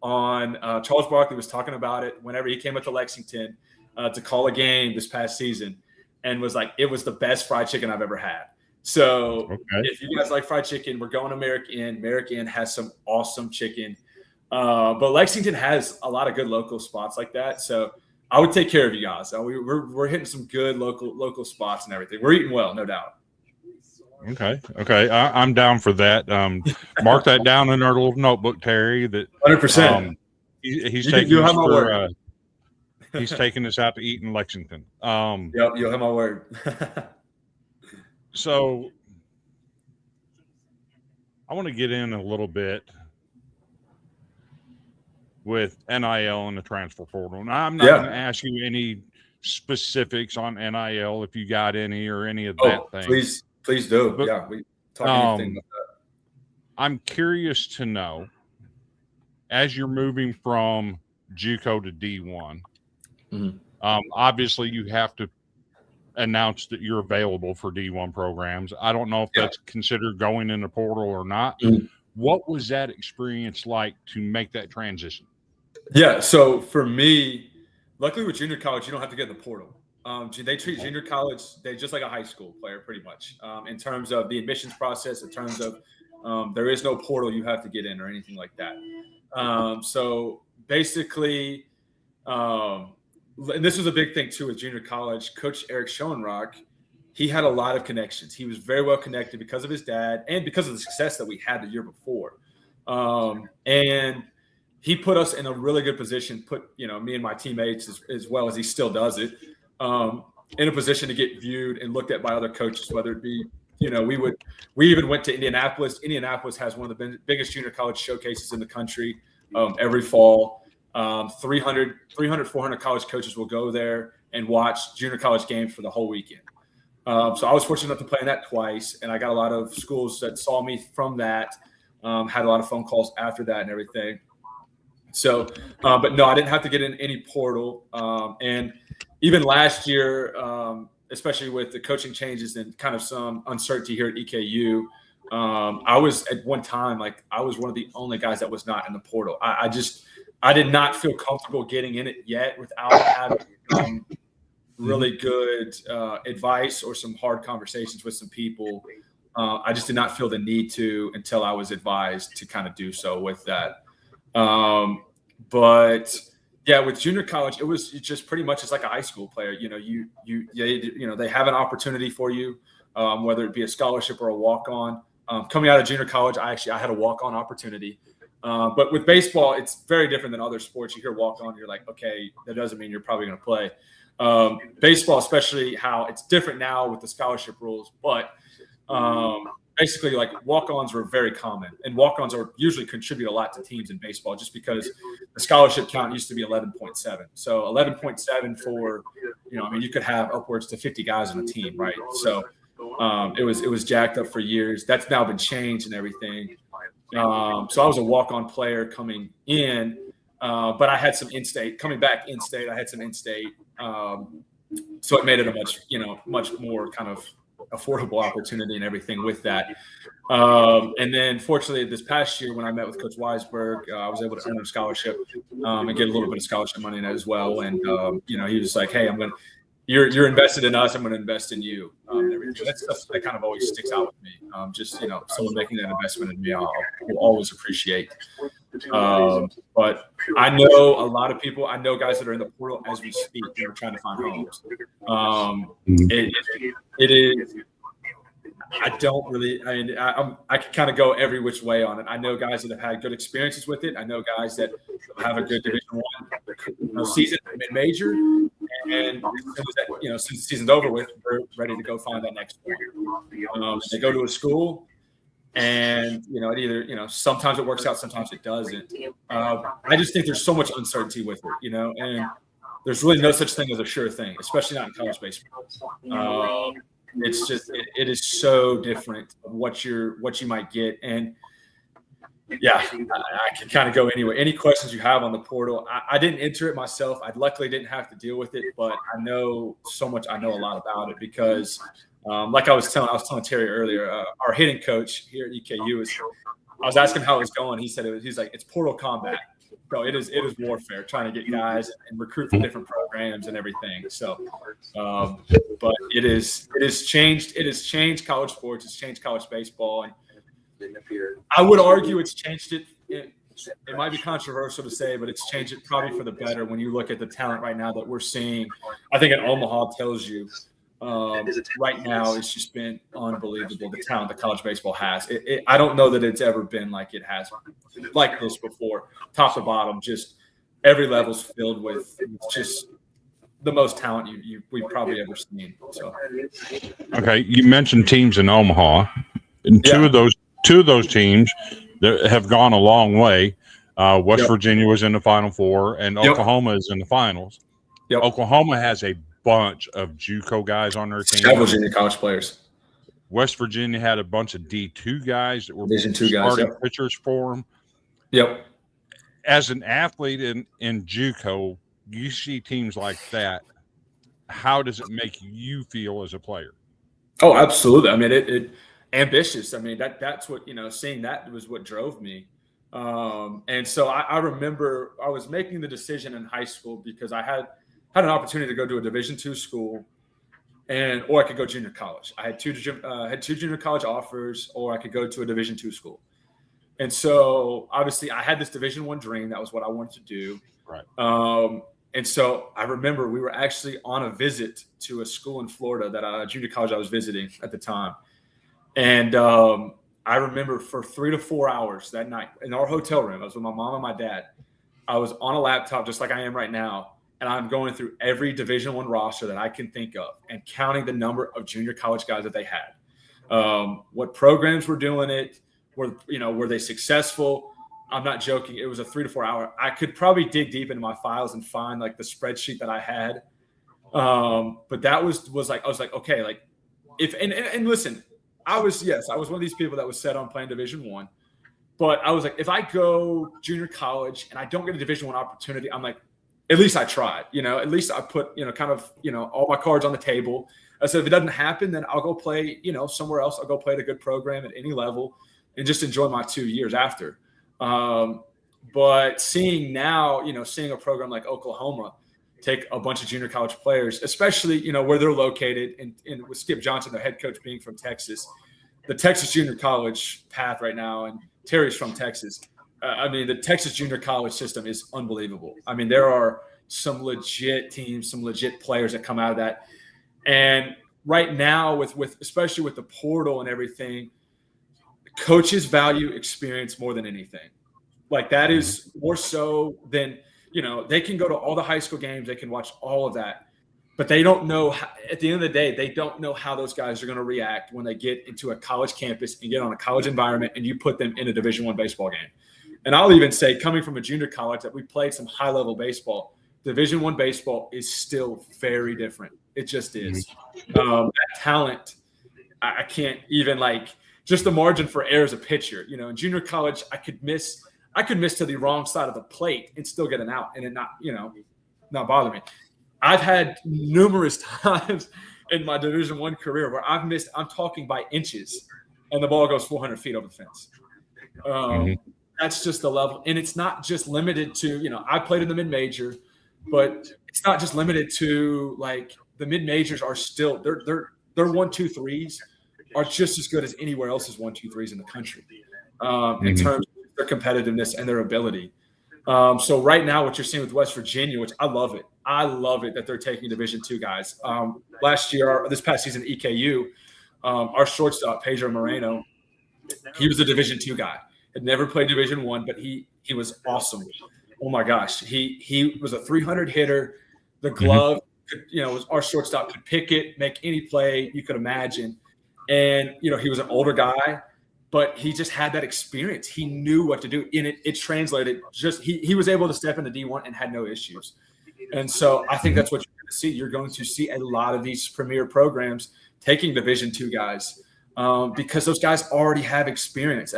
Charles Barkley was talking about it whenever he came up to Lexington to call a game this past season, and was like, it was the best fried chicken I've ever had. So if you guys like fried chicken, we're going to Merrick Inn. Merrick Inn has some awesome chicken, but Lexington has a lot of good local spots like that. So I would take care of you guys. We're hitting some good local spots and everything. We're eating well, no doubt. Okay. I'm down for that. Mark that down in our little notebook, Terry. That 100%. He's taking us for. He's taking us out to eat in Lexington. Yep, you'll have my word. So I want to get in a little bit with NIL and the transfer portal. And I'm not going to ask you any specifics on NIL if you got any or any of that thing. Please do. But, we talk anything about that. I'm curious to know, as you're moving from JUCO to D1, obviously you have to announce that you're available for D1 programs. I don't know if that's considered going in the portal or not. What was that experience like to make that transition? Yeah, so for me, luckily with junior college, you don't have to get in the portal. They treat junior college, they just like a high school player pretty much in terms of the admissions process, in terms of there is no portal you have to get in or anything like that. So basically, and this was a big thing too with junior college, Coach Eric Schoenrock, he had a lot of connections. He was very well connected because of his dad and because of the success that we had the year before. And he put us in a really good position, me and my teammates as well as he still does it, in a position to get viewed and looked at by other coaches, whether it be, we even went to Indianapolis. Indianapolis has one of the biggest junior college showcases in the country every fall. 300, 400 college coaches will go there and watch junior college games for the whole weekend. So I was fortunate enough to play in that twice, and I got a lot of schools that saw me from that, had a lot of phone calls after that and everything. So, but no, I didn't have to get in any portal. And even last year, especially with the coaching changes and kind of some uncertainty here at EKU, I was at one time, I was one of the only guys that was not in the portal. I I did not feel comfortable getting in it yet without having really good advice or some hard conversations with some people. I just did not feel the need to until I was advised to kind of do so with that. But yeah, with junior college, it was just pretty much as like a high school player. You know, they have an opportunity for you, whether it be a scholarship or a walk-on. Coming out of junior college, I had a walk-on opportunity. But with baseball, it's very different than other sports. You hear walk-on, you're like, okay, that doesn't mean you're probably going to play. Baseball, especially how it's different now with the scholarship rules, but basically, like walk-ons were very common, and walk-ons are usually contribute a lot to teams in baseball, just because the scholarship count used to be 11.7. So 11.7 for, I mean, you could have upwards to 50 guys on a team, right? So it was jacked up for years. That's now been changed and everything. So I was a walk-on player coming in, but I had some in-state coming back in-state. I had some in-state, so it made it a much more kind of affordable opportunity and everything with that. And then fortunately this past year when I met with Coach Weisberg, I was able to earn a scholarship and get a little bit of scholarship money in it as well. And, he was like, hey, you're invested in us. I'm going to invest in you. And everything. That's stuff that kind of always sticks out with me. Someone making that investment in me, I will always appreciate. But I know a lot of people. I know guys that are in the portal as we speak. They're trying to find homes. It is. I don't really. I mean, I can kind of go every which way on it. I know guys that have had good experiences with it. I know guys that have a good Division I season, mid-major, and since the season's over with, we're ready to go find that next one. They go to a school. And, it either, sometimes it works out, sometimes it doesn't. I just think there's so much uncertainty with it, and there's really no such thing as a sure thing, especially not in college baseball. It's just, it is so different what you might get. And yeah, I can kind of go anyway. Any questions you have on the portal? I didn't enter it myself. I luckily didn't have to deal with it, but I know so much. I know a lot about it because like I was telling Terry earlier, our hitting coach here at EKU I was asking how it was going. He said he's like, it's portal combat. So it is warfare, trying to get guys and recruit for different programs and everything. So, but it is changed. It has changed college sports. It's changed college baseball. And I would argue it's changed it. It might be controversial to say, but it's changed it probably for the better when you look at the talent right now that we're seeing. I think in Omaha tells you right now it's just been unbelievable, the talent that college baseball has. I don't know that it's ever been like it has like this before, top to bottom, just every level's filled with just the most talent we've probably ever seen. So, okay, you mentioned teams in Omaha, and two of those teams that have gone a long way. West Virginia was in the Final Four, and Oklahoma is in the finals. Oklahoma has a bunch of JUCO guys on their team. Several junior college players. West Virginia had a bunch of D2 guys that were Division II starting guys, pitchers for them. Yep. As an athlete in JUCO, you see teams like that. How does it make you feel as a player? Oh, absolutely. I mean, it ambitious. I mean, that's what, seeing that was what drove me. And so I remember I was making the decision in high school because I had an opportunity to go to a Division II school, or I could go junior college. I had two junior college offers, or I could go to a Division II school. And so obviously I had this Division I dream. That was what I wanted to do. Right. And so I remember we were actually on a visit to a school in Florida that junior college I was visiting at the time. And I remember for 3 to 4 hours that night in our hotel room, I was with my mom and my dad. I was on a laptop just like I am right now. And I'm going through every Division I roster that I can think of and counting the number of junior college guys that they had. What programs were doing it? Were they successful? I'm not joking. It was a 3 to 4 hour. I could probably dig deep into my files and find like the spreadsheet that I had. But that was like, I was like, okay, like and listen, I was one of these people that was set on playing Division I, but I was like, if I go junior college and I don't get a Division I opportunity, I'm like, at least I tried, at least I put, kind of, all my cards on the table. I said, if it doesn't happen, then I'll go play, somewhere else. I'll go play at a good program at any level and just enjoy my 2 years after. But seeing a program like Oklahoma take a bunch of junior college players, especially, where they're located, and with Skip Johnson, their head coach, being from Texas, the Texas junior college path right now, and Terry's from Texas. The Texas junior college system is unbelievable. There are some legit teams, some legit players that come out of that. And right now, with especially with the portal and everything, coaches value experience more than anything. Like, that is more so than, they can go to all the high school games, they can watch all of that, but they don't know at the end of the day, they don't know how those guys are going to react when they get into a college campus and get on a college environment and you put them in a Division I baseball game. And I'll even say, coming from a junior college that we played some high level baseball, Division I baseball is still very different. It just is. That talent, I can't even, just the margin for error as a pitcher. In junior college, I could miss to the wrong side of the plate and still get an out and it not bother me. I've had numerous times in my Division I career where I've missed, I'm talking by inches, and the ball goes 400 feet over the fence. That's just the level. And it's not just limited to, I played in the mid-major, but it's not just limited to, the mid-majors are still, their 1-2-3s are just as good as anywhere else's 1-2-3s in the country in terms of their competitiveness and their ability. So right now, what you're seeing with West Virginia, which I love it that they're taking Division II guys. This past season at EKU, our shortstop, Pedro Moreno, he was a Division II guy. Had never played Division I, but he was awesome. Oh my gosh, he was a 300 hitter. The glove, our shortstop could pick it, make any play you could imagine. And he was an older guy, but he just had that experience. He knew what to do, and it translated. He was able to step into D1 and had no issues. And so I think that's what you're going to see. You're going to see a lot of these premier programs taking Division II guys because those guys already have experience.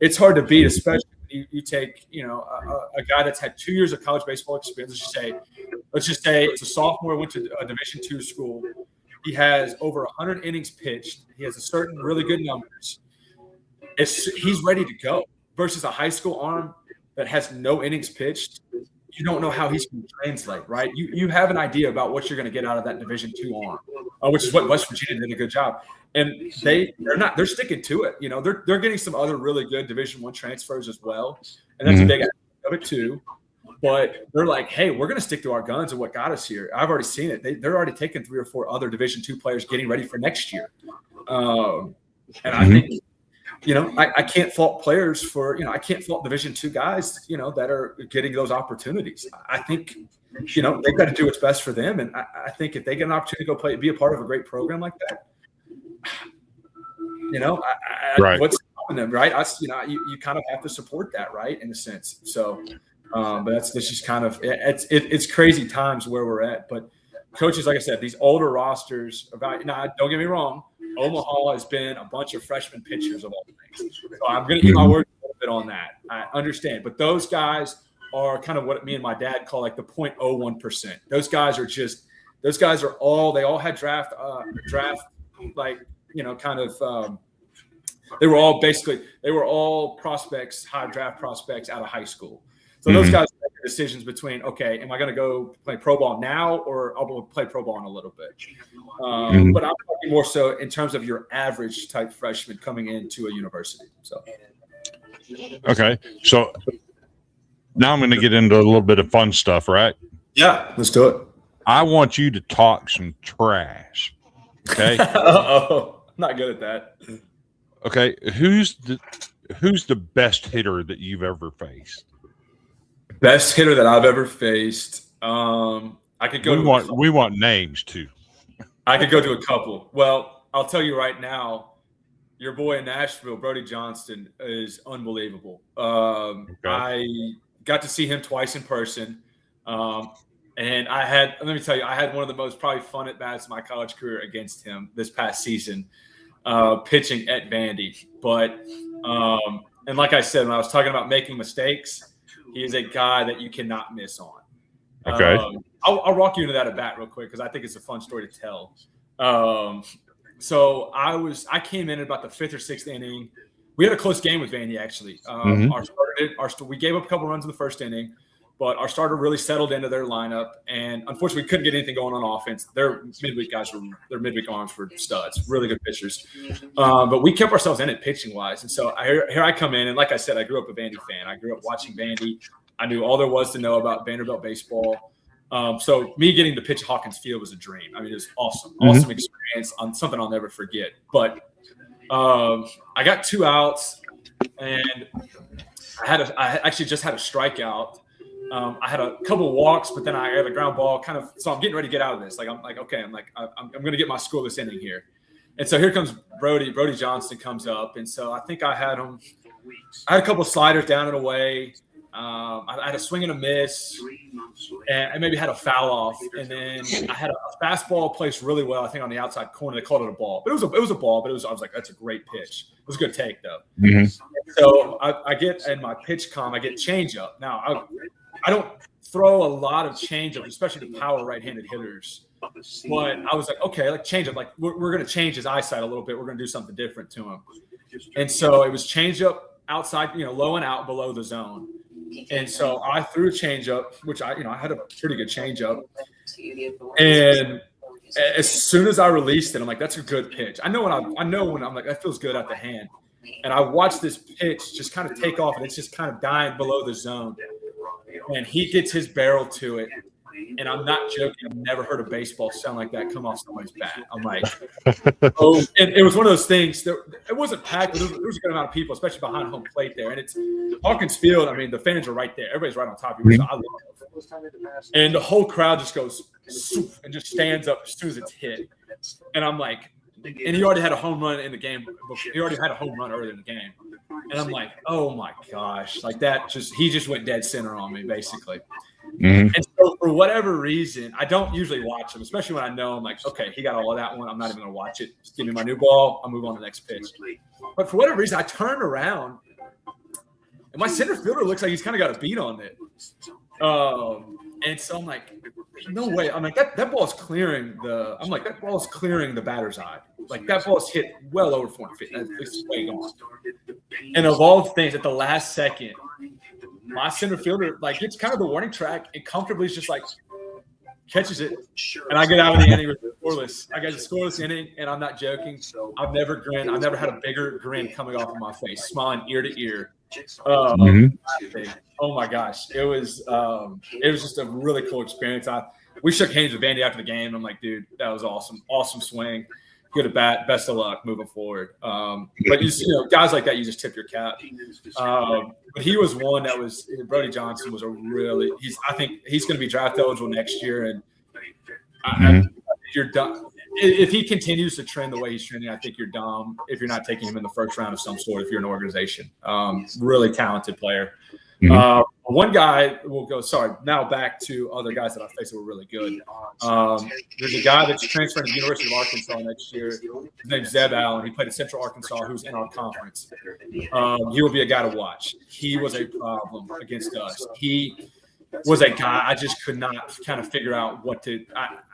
It's hard to beat, especially when you take a guy that's had 2 years of college baseball experience. Let's just say it's a sophomore, went to a Division II school. He has over 100 innings pitched. He has a certain really good numbers. He's ready to go versus a high school arm that has no innings pitched. You don't know how he's going to translate, right? You have an idea about what you're going to get out of that Division II arm, which is what West Virginia did a good job. And they're sticking to it. They're getting some other really good Division I transfers as well. And that's a big aspect of it too. But they're like, hey, we're going to stick to our guns and what got us here. I've already seen it. They're already taking 3 or 4 other Division II players getting ready for next year. And I think, I can't fault players for, I can't fault Division II guys, that are getting those opportunities. I think, they've got to do what's best for them. And I think if they get an opportunity to go be a part of a great program like that, right. What's stopping them, right? You kind of have to support that, right, in a sense. So, but that's just kind of it's crazy times where we're at. But coaches, like I said, these older rosters. Don't get me wrong. Omaha has been a bunch of freshman pitchers of all things. So I'm going to eat my words a little bit on that. I understand, but those guys are kind of what me and my dad call the 0.01%. Those guys are all. They all had draft they were all prospects, high draft prospects out of high school. So those guys make decisions between, okay, am I going to go play pro ball now or I'll play pro ball in a little bit? But I'm talking more so in terms of your average type freshman coming into a university. So, okay. So now I'm going to get into a little bit of fun stuff, right? Yeah, let's do it. I want you to talk some trash. Okay. I'm not good at that. Okay. Who's the best hitter that you've ever faced? Best hitter that I've ever faced. I could go. We want names too. I could go to a couple. Well, I'll tell you right now, your boy in Nashville, Brody Johnston, is unbelievable. Okay. I got to see him twice in person, and let me tell you, I had one of the most probably fun at bats of my college career against him this past season, pitching at Vandy. But and like I said, when I was talking about making mistakes. He is a guy that you cannot miss on. Okay. I'll walk you into that at bat real quick because I think it's a fun story to tell. So I came in at about the 5th or 6th inning. we had a close game with Vandy, actually. We gave up a couple runs in the first inning, but our starter really settled into their lineup. And unfortunately, we couldn't get anything going on offense. Their midweek arms were studs, really good pitchers. But we kept ourselves in it pitching-wise. And so here I come in, and like I said, I grew up a Vandy fan. I grew up watching Vandy. I knew all there was to know about Vanderbilt baseball. So me getting to pitch Hawkins Field was a dream. I mean, it was awesome experience, on something I'll never forget. But I got 2 outs, and I actually just had a strikeout. I had a couple walks, but then I had a ground ball so I'm getting ready to get out of this. I'm going to get my scoreless inning here. And so here comes Brody Johnston comes up. And so I think I had a couple sliders down and away. I had a swing and a miss, and I maybe had a foul off, and then I had a fastball placed really well, I think, on the outside corner. They called it a ball, but it was a ball. But I was like, that's a great pitch. It was a good take, though. So I get in my pitch I get changeup. Now I don't throw a lot of changeup, especially to power right-handed hitters. But I was like, okay, changeup. We're going to change his eyesight a little bit. We're going to do something different to him. And so it was changeup outside, low and out below the zone. And so I threw a changeup, which I had a pretty good changeup. And as soon as I released it, I'm like, that's a good pitch. I know when I'm like, that feels good at the hand. And I watched this pitch just kind of take off, and it's just kind of dying below the zone. And he gets his barrel to it. And I'm not joking. I've never heard a baseball sound like that come off somebody's bat. I'm like, oh, and it was one of those things that it wasn't packed, but there was a good amount of people, especially behind home plate there. And it's Hawkins Field. I mean, the fans are right there. Everybody's right on top of you. So I love it. And the whole crowd just goes and just stands up as soon as it's hit. And I'm like, and he already had a home run in the game. He already had a home run earlier in the game. And I'm like, oh my gosh, he just went dead center on me, basically. And so for whatever reason, I don't usually watch him, especially when I know I'm like, okay, he got all of that one. I'm not even going to watch it. Just give me my new ball. I'll move on to the next pitch. But for whatever reason, I turned around, and my center fielder looks like he's kind of got a beat on it. And so I'm like, no way. I'm like, that ball's clearing the batter's eye. Like, that ball's hit well over 400 feet. It's way gone. And of all things, at the last second, my center fielder, it's kind of the warning track. It comfortably is just catches it. And I get out of the inning with scoreless. I got a scoreless inning, and I'm not joking. I've never grinned. I've never had a bigger grin coming off of my face, smiling ear to ear. Oh my gosh. It was just a really cool experience. We shook hands with Vandy after the game. I'm like, dude, that was awesome. Awesome swing. Good at bat. Best of luck moving forward. But guys like that, you just tip your cap. But he was one that was Brody Johnson was I think he's going to be draft eligible next year, and you're done. If he continues to trend the way he's trending, I think you're dumb if you're not taking him in the first round of some sort. If you're an organization, really talented player. One guy will go. Sorry, now back to other guys that I faced that were really good. There's a guy that's transferring to the University of Arkansas next year. His name's Zeb Allen. He played at Central Arkansas, who's in our conference. He will be a guy to watch. He was a problem against us. He was a guy I just could not kind of figure out what to.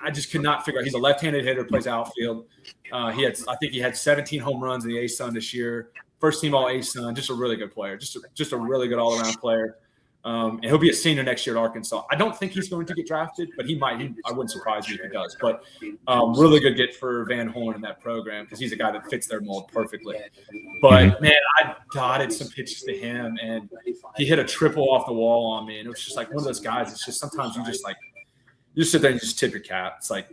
I just could not figure out. He's a left-handed hitter, plays outfield. I think he had 17 home runs in the A-Sun this year. First team all A-Sun. Just a really good player. Just a really good all-around player. And he'll be a senior next year at Arkansas. I don't think he's going to get drafted, but he might. I wouldn't surprise me if he does. But really good get for Van Horn in that program because he's a guy that fits their mold perfectly. But, man, I dotted some pitches to him, and he hit a triple off the wall on me. And it was just like one of those guys. It's just sometimes you just sit there and just tip your cap. It's like,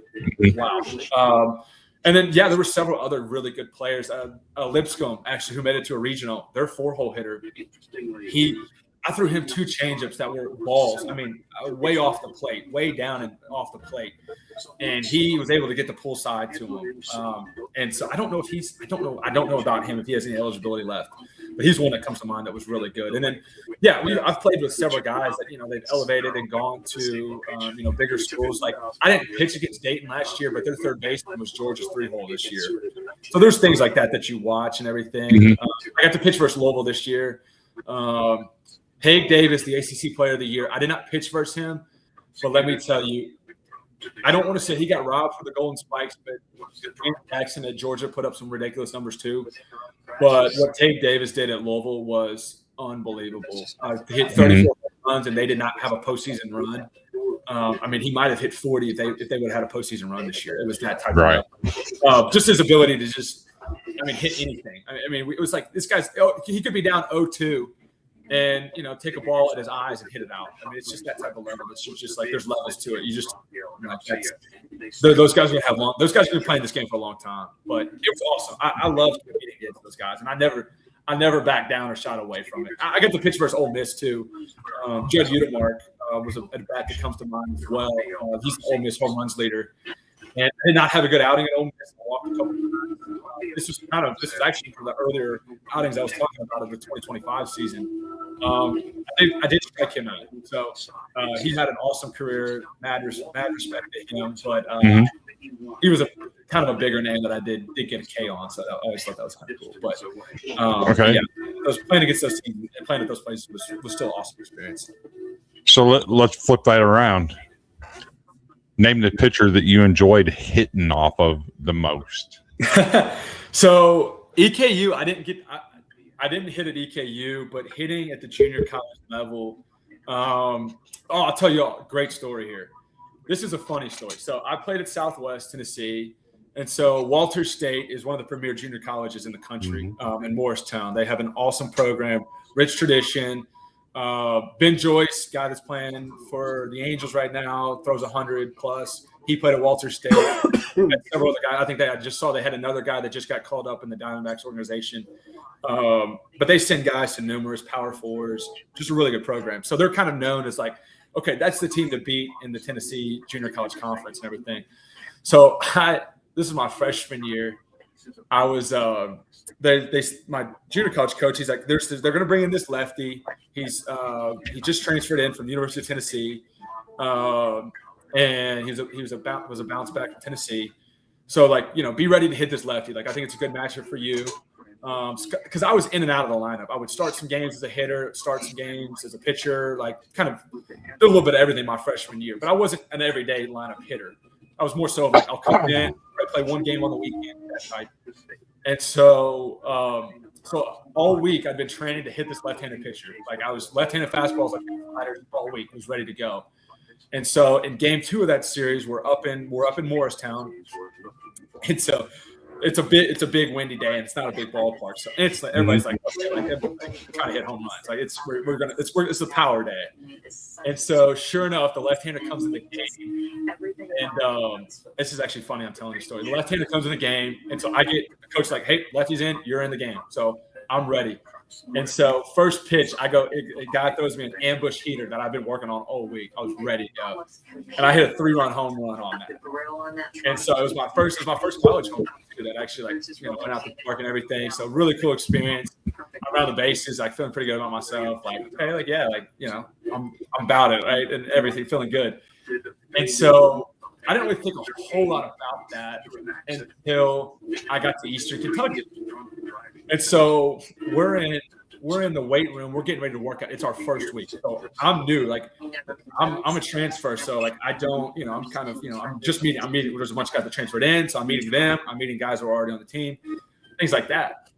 wow. And then, there were several other really good players. Lipscomb, actually, who made it to a regional. Their 4-hole hitter. I threw him 2 changeups that were balls. I mean, way off the plate, way down and off the plate. And he was able to get the pull side to him. And so I don't know about him if he has any eligibility left. But he's one that comes to mind that was really good. And then, I've played with several guys that, they've elevated and gone to, bigger schools. Like, I didn't pitch against Dayton last year, but their third baseman was Georgia's 3-hole this year. So there's things like that you watch and everything. I got to pitch versus Louisville this year. Haig Davis, the ACC Player of the Year. I did not pitch versus him, but let me tell you, I don't want to say he got robbed for the Golden Spikes, but Jackson at Georgia put up some ridiculous numbers too. But what Tate Davis did at Louisville was unbelievable. He hit 34 runs, and they did not have a postseason run. I mean, he might have hit 40 if they would have had a postseason run this year. It was that type of just his ability to just, hit anything. I mean, it was like this guy's. He could be down 0-2, and take a ball at his eyes and hit it out. I mean, it's just that type of level. It's just like there's levels to it. You just those guys are gonna have long. Those guys have been playing this game for a long time. But it was awesome. I loved competing against those guys, and I never backed down or shot away from it. I got to pitch versus Ole Miss too. Judge Udemark was a bat that comes to mind as well. He's the Ole Miss home runs leader, and I did not have a good outing at Ole Miss. I walked a couple of times. This is actually for the earlier outings I was talking about of the 2025 season. I did strike him out, so he had an awesome career. Mad respect to him, but he was a kind of a bigger name that I did get a K on, so I always thought that was kind of cool. But playing against those teams, playing at those places was still an awesome experience. So let's flip that around. Name the pitcher that you enjoyed hitting off of the most. So EKU, I didn't hit at EKU, but hitting at the junior college level. I'll tell you a great story here. This is a funny story. So I played at Southwest Tennessee, and so Walter State is one of the premier junior colleges in the country in Morristown. They have an awesome program, rich tradition. Ben Joyce, guy that's playing for the Angels right now, throws 100 plus. He played at Walter State. Several other guys. I think I just saw they had another guy that just got called up in the Diamondbacks organization. But they send guys to numerous Power Fours. Just a really good program. So they're kind of known as like, okay, that's the team to beat in the Tennessee Junior College Conference and everything. So this is my freshman year. I was my junior college coach. He's like, they're going to bring in this lefty. He just transferred in from the University of Tennessee, and he was a bounce back from Tennessee. So like, be ready to hit this lefty. Like, I think it's a good matchup for you. Because I was in and out of the lineup. I would start some games as a hitter, start some games as a pitcher, like kind of do a little bit of everything my freshman year. But I wasn't an everyday lineup hitter. I was more so like, I'll come in, I play one game on the weekend, that type. And so all week I'd been training to hit this left-handed pitcher. Like, I was left-handed fastballs like all week. I was ready to go. And so in game 2 of that series, we're up in Morristown, and so it's a big windy day, and it's not a big ballpark. So it's like everybody's like, okay, like trying to hit home runs. Like it's a power day. And so sure enough, the left-hander comes in the game. And this is actually funny. I'm telling you a story. The left-hander comes in the game, and so I get the coach like, hey, lefty's in, you're in the game. So I'm ready. And so first pitch, a guy throws me an ambush heater that I've been working on all week. I was ready to go, and I hit a 3-run home run on that. And so it was my first college home run that actually went out the park and everything. So really cool experience. Around the bases, like feeling pretty good about myself. Like, okay, like yeah, like I'm about it, right, and everything, feeling good. And so I didn't really think a whole lot about that until I got to Eastern Kentucky. And so we're in the weight room. We're getting ready to work out. It's our first week. So I'm new. Like I'm a transfer. So like I don't, I'm kind of, I'm meeting. There's a bunch of guys that transferred in. So I'm meeting them. I'm meeting guys who are already on the team, things like that.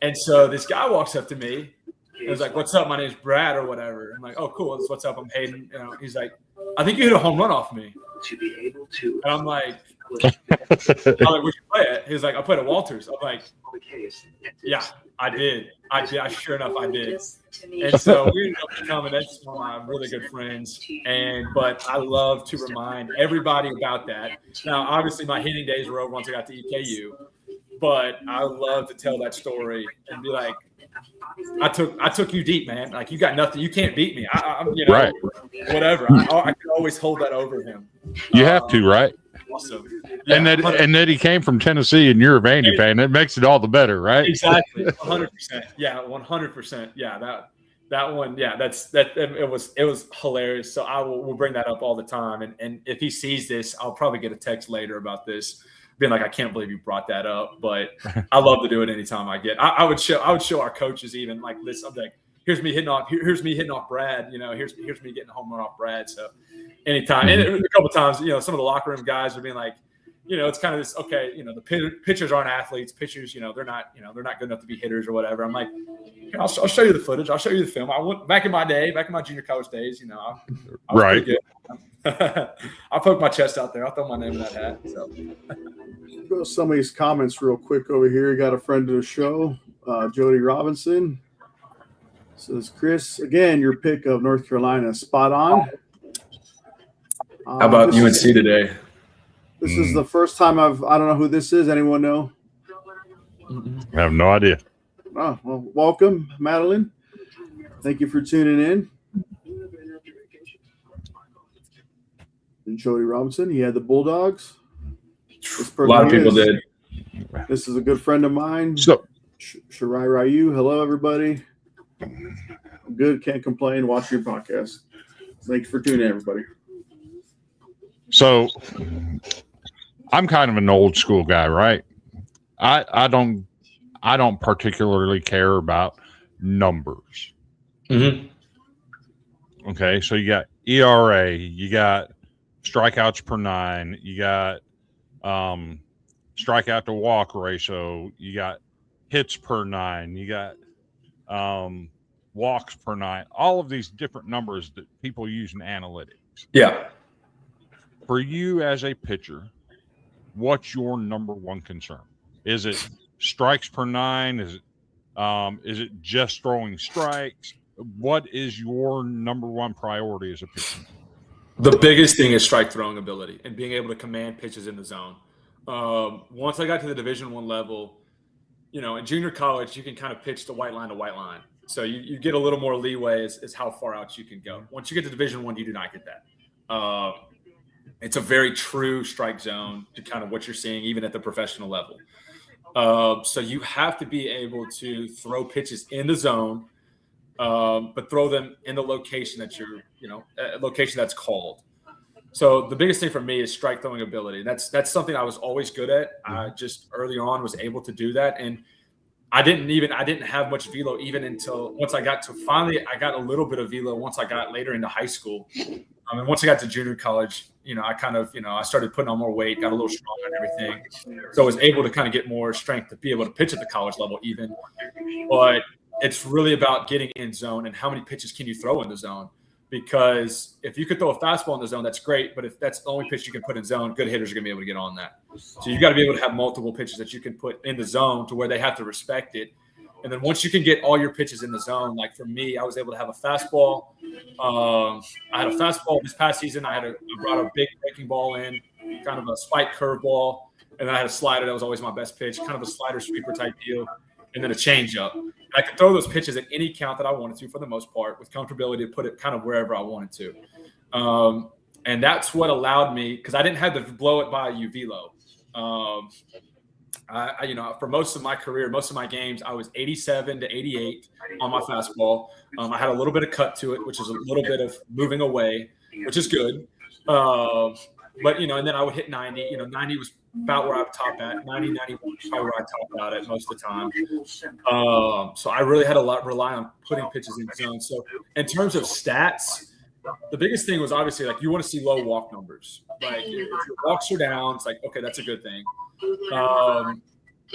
And so this guy walks up to me. And was like, what's up? My name's Brad or whatever. I'm like, oh, cool. What's up? I'm Hayden. He's like, I think you hit a home run off me. And I'm like, where'd you play it? He's like, I played at Walters. I'm like, yeah, I did. Sure enough, I did. And so we ended up becoming, that's one of my really good friends. But I love to remind everybody about that. Now, obviously, my hitting days were over once I got to EKU. But I love to tell that story and be like, I took you deep, man. Like, you got nothing. You can't beat me. I'm right. Whatever. I can always hold that over him. You have to, right? Awesome. Yeah, and that he came from Tennessee and you're a Vandy fan. It makes it all the better, right? Exactly. 100%. Yeah, 100%. Yeah, that one. Yeah, it was hilarious. So we'll bring that up all the time. And if he sees this, I'll probably get a text later about this, being like, I can't believe you brought that up, but I love to do it anytime I get. I would show our coaches even like this. I'm like, here's me hitting off Brad. Here's me getting a home run off Brad. So anytime, and a couple times, some of the locker room guys are being like, it's kind of this, okay, the pitchers aren't athletes. Pitchers, they're not good enough to be hitters or whatever. I'm like, I'll show you the footage. I'll show you the film. Back in my junior college days, I was Right. pretty good. I'll poke my chest out there. I'll throw my name in that hat. So. Go to some of these comments real quick over here. Got a friend of the show, Jody Robinson. Says, Chris, again, your pick of North Carolina, spot on. How about UNC today? This is the first time I don't know who this is. Anyone know? I have no idea. Oh, well, welcome, Madeline. Thank you for tuning in. And Jody Robinson, he had the Bulldogs. A lot of people did. This is a good friend of mine. So, Shirai Ryu. Hello, everybody. Good, can't complain. Watch your podcast. Thanks for tuning in, everybody. So, I'm kind of an old school guy, right? I don't particularly care about numbers. Mm-hmm. Okay, so you got ERA, you got strikeouts per 9, you got strikeout to walk ratio, you got hits per 9, you got walks per 9, all of these different numbers that people use in analytics. Yeah. For you as a pitcher, what's your number one concern? Is it strikes per 9? Is it just throwing strikes? What is your number one priority as a pitcher? The biggest thing is strike throwing ability and being able to command pitches in the zone. Once I got to the Division I level, in junior college, you can kind of pitch the white line to white line. So you get a little more leeway as how far out you can go. Once you get to Division I, you do not get that. It's a very true strike zone to kind of what you're seeing even at the professional level. So you have to be able to throw pitches in the zone, but throw them in the location that location that's called. So the biggest thing for me is strike throwing ability. That's something I was always good at. I just early on was able to do that. And I didn't have much velo even until once I got a little bit of velo once I got later into high school. And once I got to junior college, I started putting on more weight, got a little stronger and everything. So I was able to kind of get more strength to be able to pitch at the college level even. But it's really about getting in zone and how many pitches can you throw in the zone. Because if you could throw a fastball in the zone, that's great. But if that's the only pitch you can put in zone, good hitters are going to be able to get on that. So you got to be able to have multiple pitches that you can put in the zone to where they have to respect it. And then once you can get all your pitches in the zone, like for me, I was able to have a fastball. I had a fastball this past season. I brought a big breaking ball in, kind of a spike curveball. And then I had a slider that was always my best pitch, kind of a slider sweeper type deal. And then a changeup. And I could throw those pitches at any count that I wanted to for the most part with comfortability to put it kind of wherever I wanted to. And that's what allowed me, because I didn't have to blow it by velo. For most of my career, most of my games, I was 87 to 88 on my fastball. I had a little bit of cut to it, which is a little bit of moving away, which is good. But, and then I would hit 90. 90 was about where I would top at. 90, 91 was probably where I top out at most of the time. So I really had to rely on putting pitches in zone. So in terms of stats, the biggest thing was obviously like you want to see low walk numbers. Like if your walks are down, it's like, okay, that's a good thing.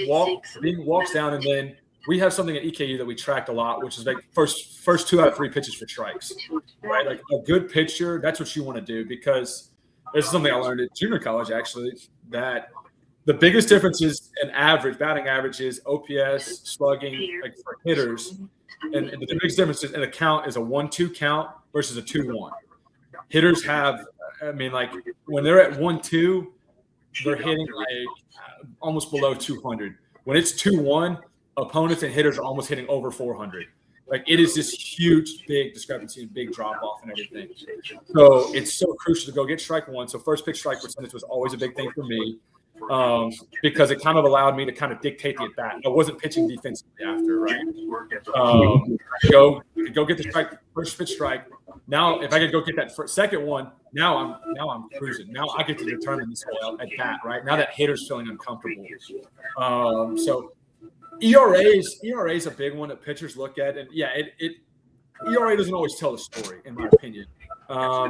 Walks down, and then we have something at EKU that we tracked a lot, which is like first 2 out of 3 pitches for strikes, right? Like a good pitcher, that's what you want to do, because this is something I learned at junior college actually, that the biggest difference is batting average is OPS, slugging, like for hitters, and the biggest difference is in a count is a 1-2 count versus a 2-1. Hitters have, like when they're at 1-2. They're hitting like almost below 200. When it's 2-1, opponents and hitters are almost hitting over 400. Like it is this huge, big discrepancy, big drop off and everything. So it's so crucial to go get strike one. So first pitch strike percentage was always a big thing for me because it kind of allowed me to kind of dictate the at bat. I wasn't pitching defensively after, right? Go get the first pitch strike. Now, if I could go get that second one, now I'm cruising. Now I get to determine this whole at bat, right? Now that hitter's feeling uncomfortable. So ERA is a big one that pitchers look at, and yeah, ERA doesn't always tell the story, in my opinion.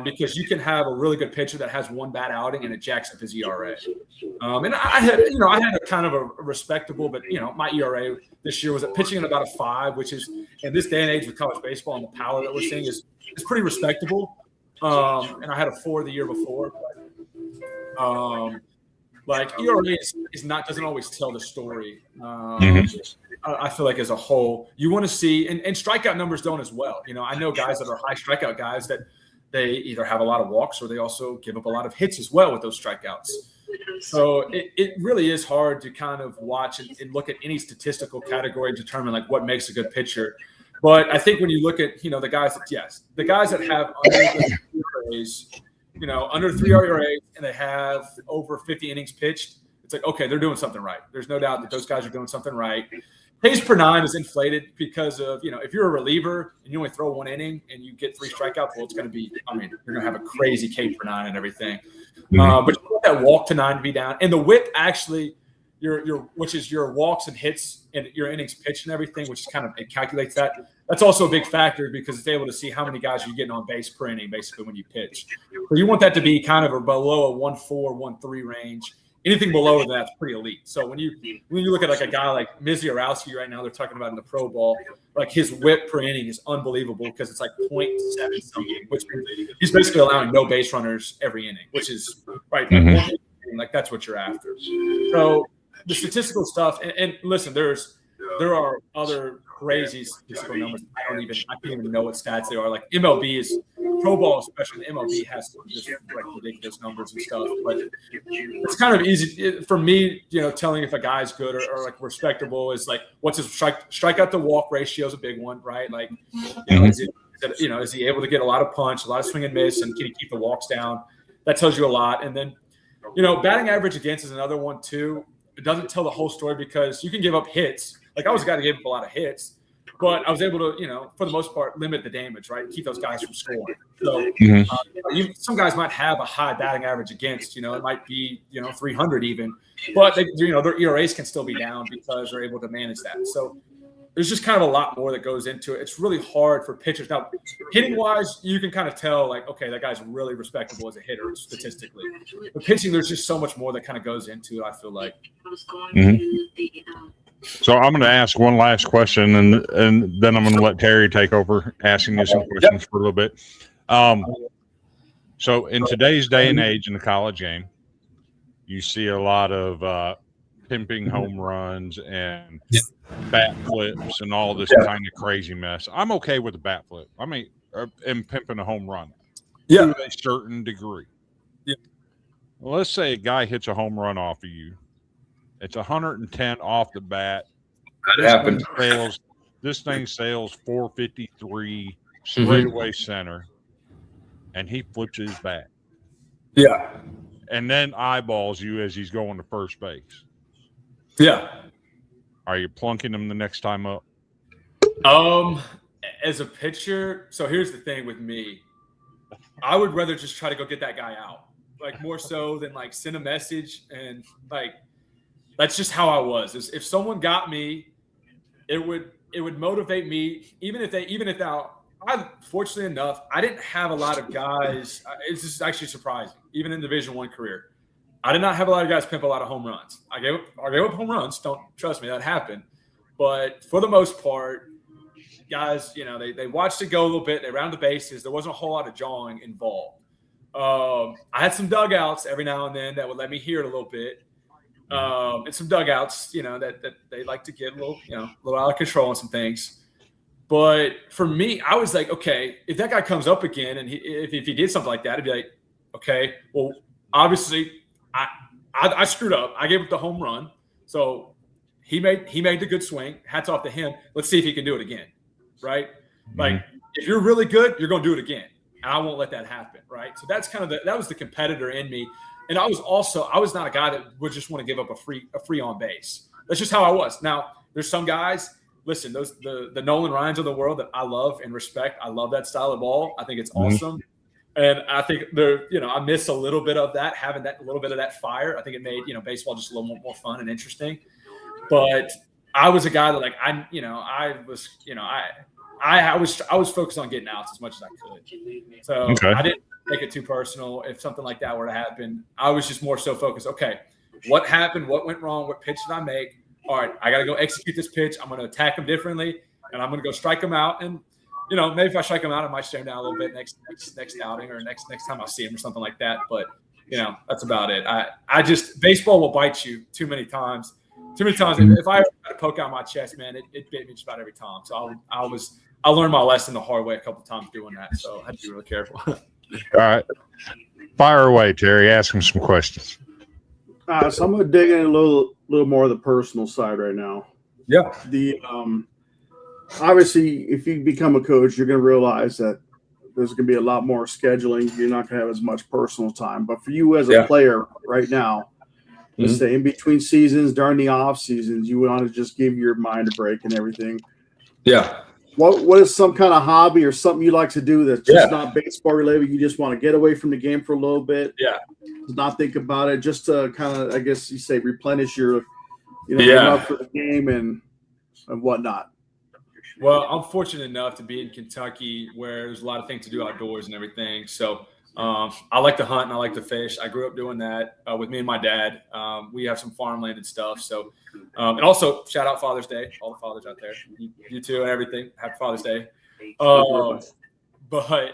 because you can have a really good pitcher that has one bad outing and it jacks up his ERA. And I had a kind of a respectable, but my ERA this year was pitching at about a 5, which is in this day and age with college baseball and the power that we're seeing is pretty respectable. And I had a 4 the year before. Like ERA doesn't always tell the story. I feel like as a whole, you want to see, and strikeout numbers don't as well. I know guys that are high strikeout guys that they either have a lot of walks or they also give up a lot of hits as well with those strikeouts. So it really is hard to kind of watch and look at any statistical category and determine like what makes a good pitcher. But I think when you look at, the guys that have under 3 ERAs and they have over 50 innings pitched, it's like, okay, they're doing something right. There's no doubt that those guys are doing something right. Pace per 9 is inflated because of, if you're a reliever and you only throw 1 inning and you get 3 strikeouts, well, it's going to be, you're going to have a crazy K per 9 and everything. But you want that walk to 9 to be down. And the whip actually, which is your walks and hits and your innings pitched and everything, which is it calculates that. That's also a big factor because it's able to see how many guys you're getting on base per inning, basically, when you pitch. So you want that to be kind of below a 1.4, 1.3 range. Anything below that's pretty elite. So when you look at like a guy like Misiorowski right now, they're talking about in the Pro Bowl, like his whip per inning is unbelievable because it's like 0.7 something, which he's basically allowing no base runners every inning, which is right. Like that's what you're after. So the statistical stuff, and listen, there are other crazy statistical numbers. I can't even know what stats they are. Like MLB is Pro Bowl, especially the MLB has just like ridiculous numbers and stuff. But it's kind of easy for me, telling if a guy's good or like respectable is like what's his strikeout to walk ratio is a big one, right? Like, is he able to get a lot of punch, a lot of swing and miss, and can he keep the walks down? That tells you a lot. And then, batting average against is another one too. It doesn't tell the whole story because you can give up hits. Like I was a guy that gave up a lot of hits, but I was able to, for the most part, limit the damage, right? Keep those guys from scoring. So some guys might have a high batting average against, it might be, 300 even, but they, their ERAs can still be down because they're able to manage that. So there's just kind of a lot more that goes into it. It's really hard for pitchers. Now, hitting wise, you can kind of tell like, okay, that guy's really respectable as a hitter statistically. But pitching, there's just so much more that kind of goes into it, I feel like. So I'm going to ask one last question, and then I'm going to let Terry take over asking you some questions for a little bit. So in today's day and age in the college game, you see a lot of pimping home runs and bat flips and all this kind of crazy mess. I'm okay with a bat flip. And pimping a home run to a certain degree. Yeah. Well, let's say a guy hits a home run off of you. It's 110 off the bat. That happened. This thing sails 453 straight away center, and he flips his bat. Yeah. And then eyeballs you as he's going to first base. Yeah. Are you plunking him the next time up? As a pitcher, so here's the thing with me. I would rather just try to go get that guy out, like more so than like send a message and like. That's just how I was. If someone got me, it would motivate me. I fortunately enough, I didn't have a lot of guys. It's just actually surprising. Even in Division I career, I did not have a lot of guys pimp a lot of home runs. I gave up home runs. Don't trust me, that happened. But for the most part, guys, they watched it go a little bit. They rounded the bases. There wasn't a whole lot of jawing involved. I had some dugouts every now and then that would let me hear it a little bit. And some dugouts, that they like to get a little out of control on some things. But for me, I was like, okay, if that guy comes up again and if he did something like that, I'd be like, okay, well, obviously I screwed up. I gave up the home run. So he made the good swing. Hats off to him. Let's see if he can do it again. Right. Like if you're really good, you're going to do it again. And I won't let that happen. Right. So that's kind of that was the competitor in me. And I was not a guy that would just want to give up a free on base. That's just how I was. Now, there's some guys, listen, the Nolan Ryans of the world that I love and respect. I love that style of ball. I think it's awesome. And I think I miss a little bit of that, having that a little bit of that fire. I think it made, baseball just a little more fun and interesting. But I was a guy that I I was focused on getting outs as much as I could. So I didn't take it too personal. If something like that were to happen, I was just more so focused. Okay, what happened? What went wrong? What pitch did I make? All right, I got to go execute this pitch. I'm going to attack him differently, and I'm going to go strike him out. And maybe if I strike him out, I might shut him down a little bit next outing or next time I see him or something like that. But that's about it. I just baseball will bite you too many times. If I ever had to poke out my chest, man, it bit me just about every time. So I learned my lesson the hard way a couple of times doing that. So I had to be really careful. All right, fire away, Terry. Ask him some questions. So I'm gonna dig in a little more of the personal side right now. Yeah. The obviously, if you become a coach, you're gonna realize that there's gonna be a lot more scheduling. You're not gonna have as much personal time. But for you as a player right now, let's say in between seasons, during the off seasons, you want to just give your mind a break and everything. Yeah. What is some kind of hobby or something you like to do that's just not baseball related? You just want to get away from the game for a little bit. Yeah. Not think about it. Just to kind of, I guess you say, replenish your, love for the game and whatnot. Well, I'm fortunate enough to be in Kentucky where there's a lot of things to do outdoors and everything. So I like to hunt and I like to fish. I grew up doing that with me and my dad. We have some farmland and stuff. So, and also shout out Father's Day, all the fathers out there, you too and everything. Happy Father's Day. But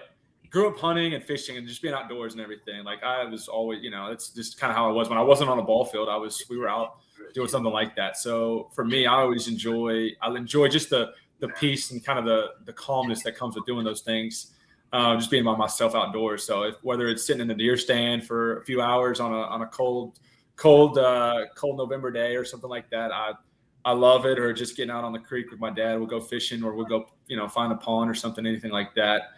grew up hunting and fishing and just being outdoors and everything. Like I was always, it's just kind of how I was when I wasn't on a ball field. We were out doing something like that. So for me, I enjoy just the peace and kind of the calmness that comes with doing those things. Just being by myself outdoors. So whether it's sitting in the deer stand for a few hours on a cold November day or something like that, I love it. Or just getting out on the creek with my dad. We'll go fishing or we'll go, find a pond or something, anything like that.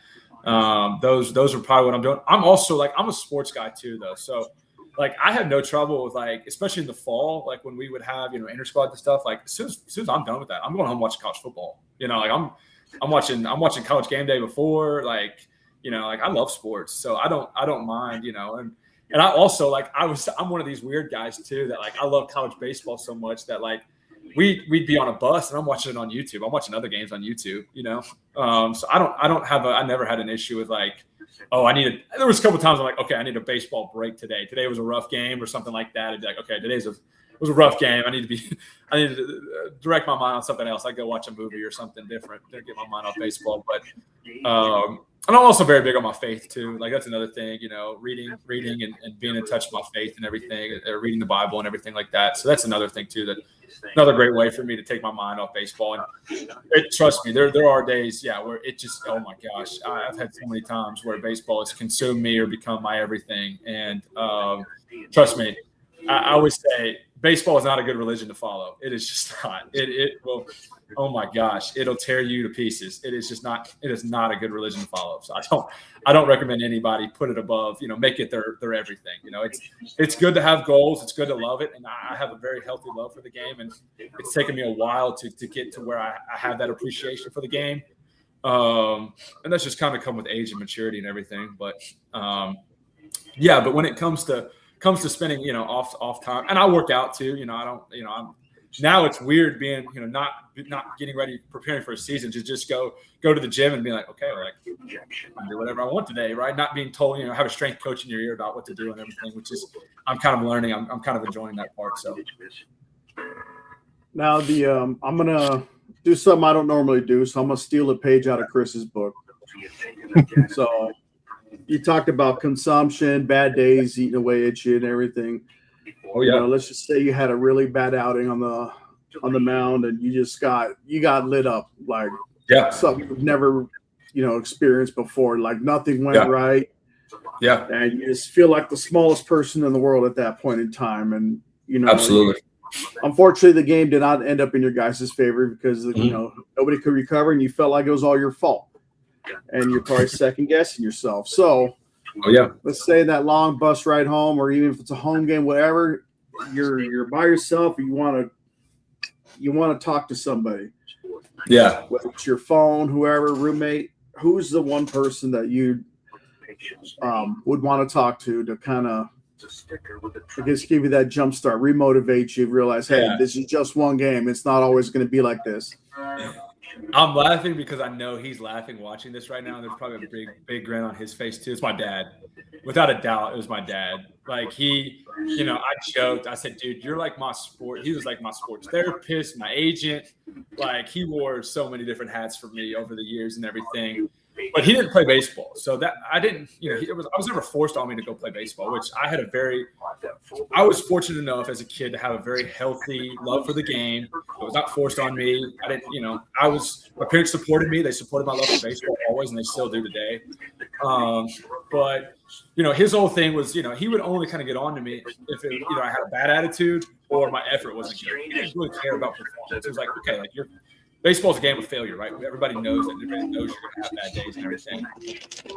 Those are probably what I'm doing. I'm also I'm a sports guy too though. So I have no trouble with especially in the fall, when we would have, inter squad and stuff, as soon as I'm done with that, I'm going home watching college football. I'm watching College Game Day before, I love sports, so I don't mind, and I also I'm one of these weird guys too that I love college baseball so much that we'd be on a bus and I'm watching it on YouTube. I'm watching other games on YouTube, so I never had an issue with there was a couple of times I'm okay, I need a baseball break today. Today was a rough game or something like that. I'd be okay, it was a rough game. I need to direct my mind on something else. I go watch a movie or something different to get my mind off baseball. But and I'm also very big on my faith too. That's another thing, reading and being in touch with my faith and everything, reading the Bible and everything like that. So that's another thing too, another great way for me to take my mind off baseball. And trust me, there are days, where it just, oh my gosh, I've had so many times where baseball has consumed me or become my everything. And trust me, I always say baseball is not a good religion to follow. It is just not. It will. Oh my gosh, it'll tear you to pieces. It is just not. It is not a good religion to follow. So I don't recommend anybody put it above. Make it their everything. It's good to have goals. It's good to love it, and I have a very healthy love for the game. And it's taken me a while to get to where I have that appreciation for the game. And that's just kind of come with age and maturity and everything. But but when it comes to spending, off time, and I work out too. Now it's weird being, not getting ready, preparing for a season to just go to the gym and be okay, I can do whatever I want today, right? Not being told, have a strength coach in your ear about what to do and everything, which is, I'm kind of learning. I'm kind of enjoying that part. So now I'm gonna do something I don't normally do, so I'm gonna steal a page out of Chris's book. So you talked about consumption, bad days eating away at you and everything. Oh yeah. Let's just say you had a really bad outing on the mound and you got lit up something you've never experienced before. Nothing went right. Yeah. And you just feel like the smallest person in the world at that point in time. And absolutely. Unfortunately, the game did not end up in your guys' favor because nobody could recover and you felt like it was all your fault. And you're probably second guessing yourself. So let's say that long bus ride home, or even if it's a home game, whatever, you're by yourself, or you want to talk to somebody. Yeah. Whether it's your phone, whoever, roommate, who's the one person that you would want to talk to kind of, I guess, give you that jump start, remotivate you, realize, hey, this is just one game. It's not always going to be like this. I'm laughing because I know he's laughing watching this right now. And there's probably a big grin on his face too. It's my dad. Without a doubt, it was my dad. Like I joked. I said, dude, you're like my sport. He was like my sports therapist, my agent. Like he wore so many different hats for me over the years and everything. But he didn't play baseball, so that I didn't. I was never forced on me to go play baseball, which I was fortunate enough as a kid to have a very healthy love for the game. It was not forced on me. I didn't, my parents supported me. They supported my love for baseball always, and they still do today. But his whole thing was, he would only kind of get on to me if I had a bad attitude or my effort wasn't good. He didn't really care about performance. It was like, okay, like baseball's a game of failure, right? Everybody knows that. Everybody knows you're going to have bad days and everything.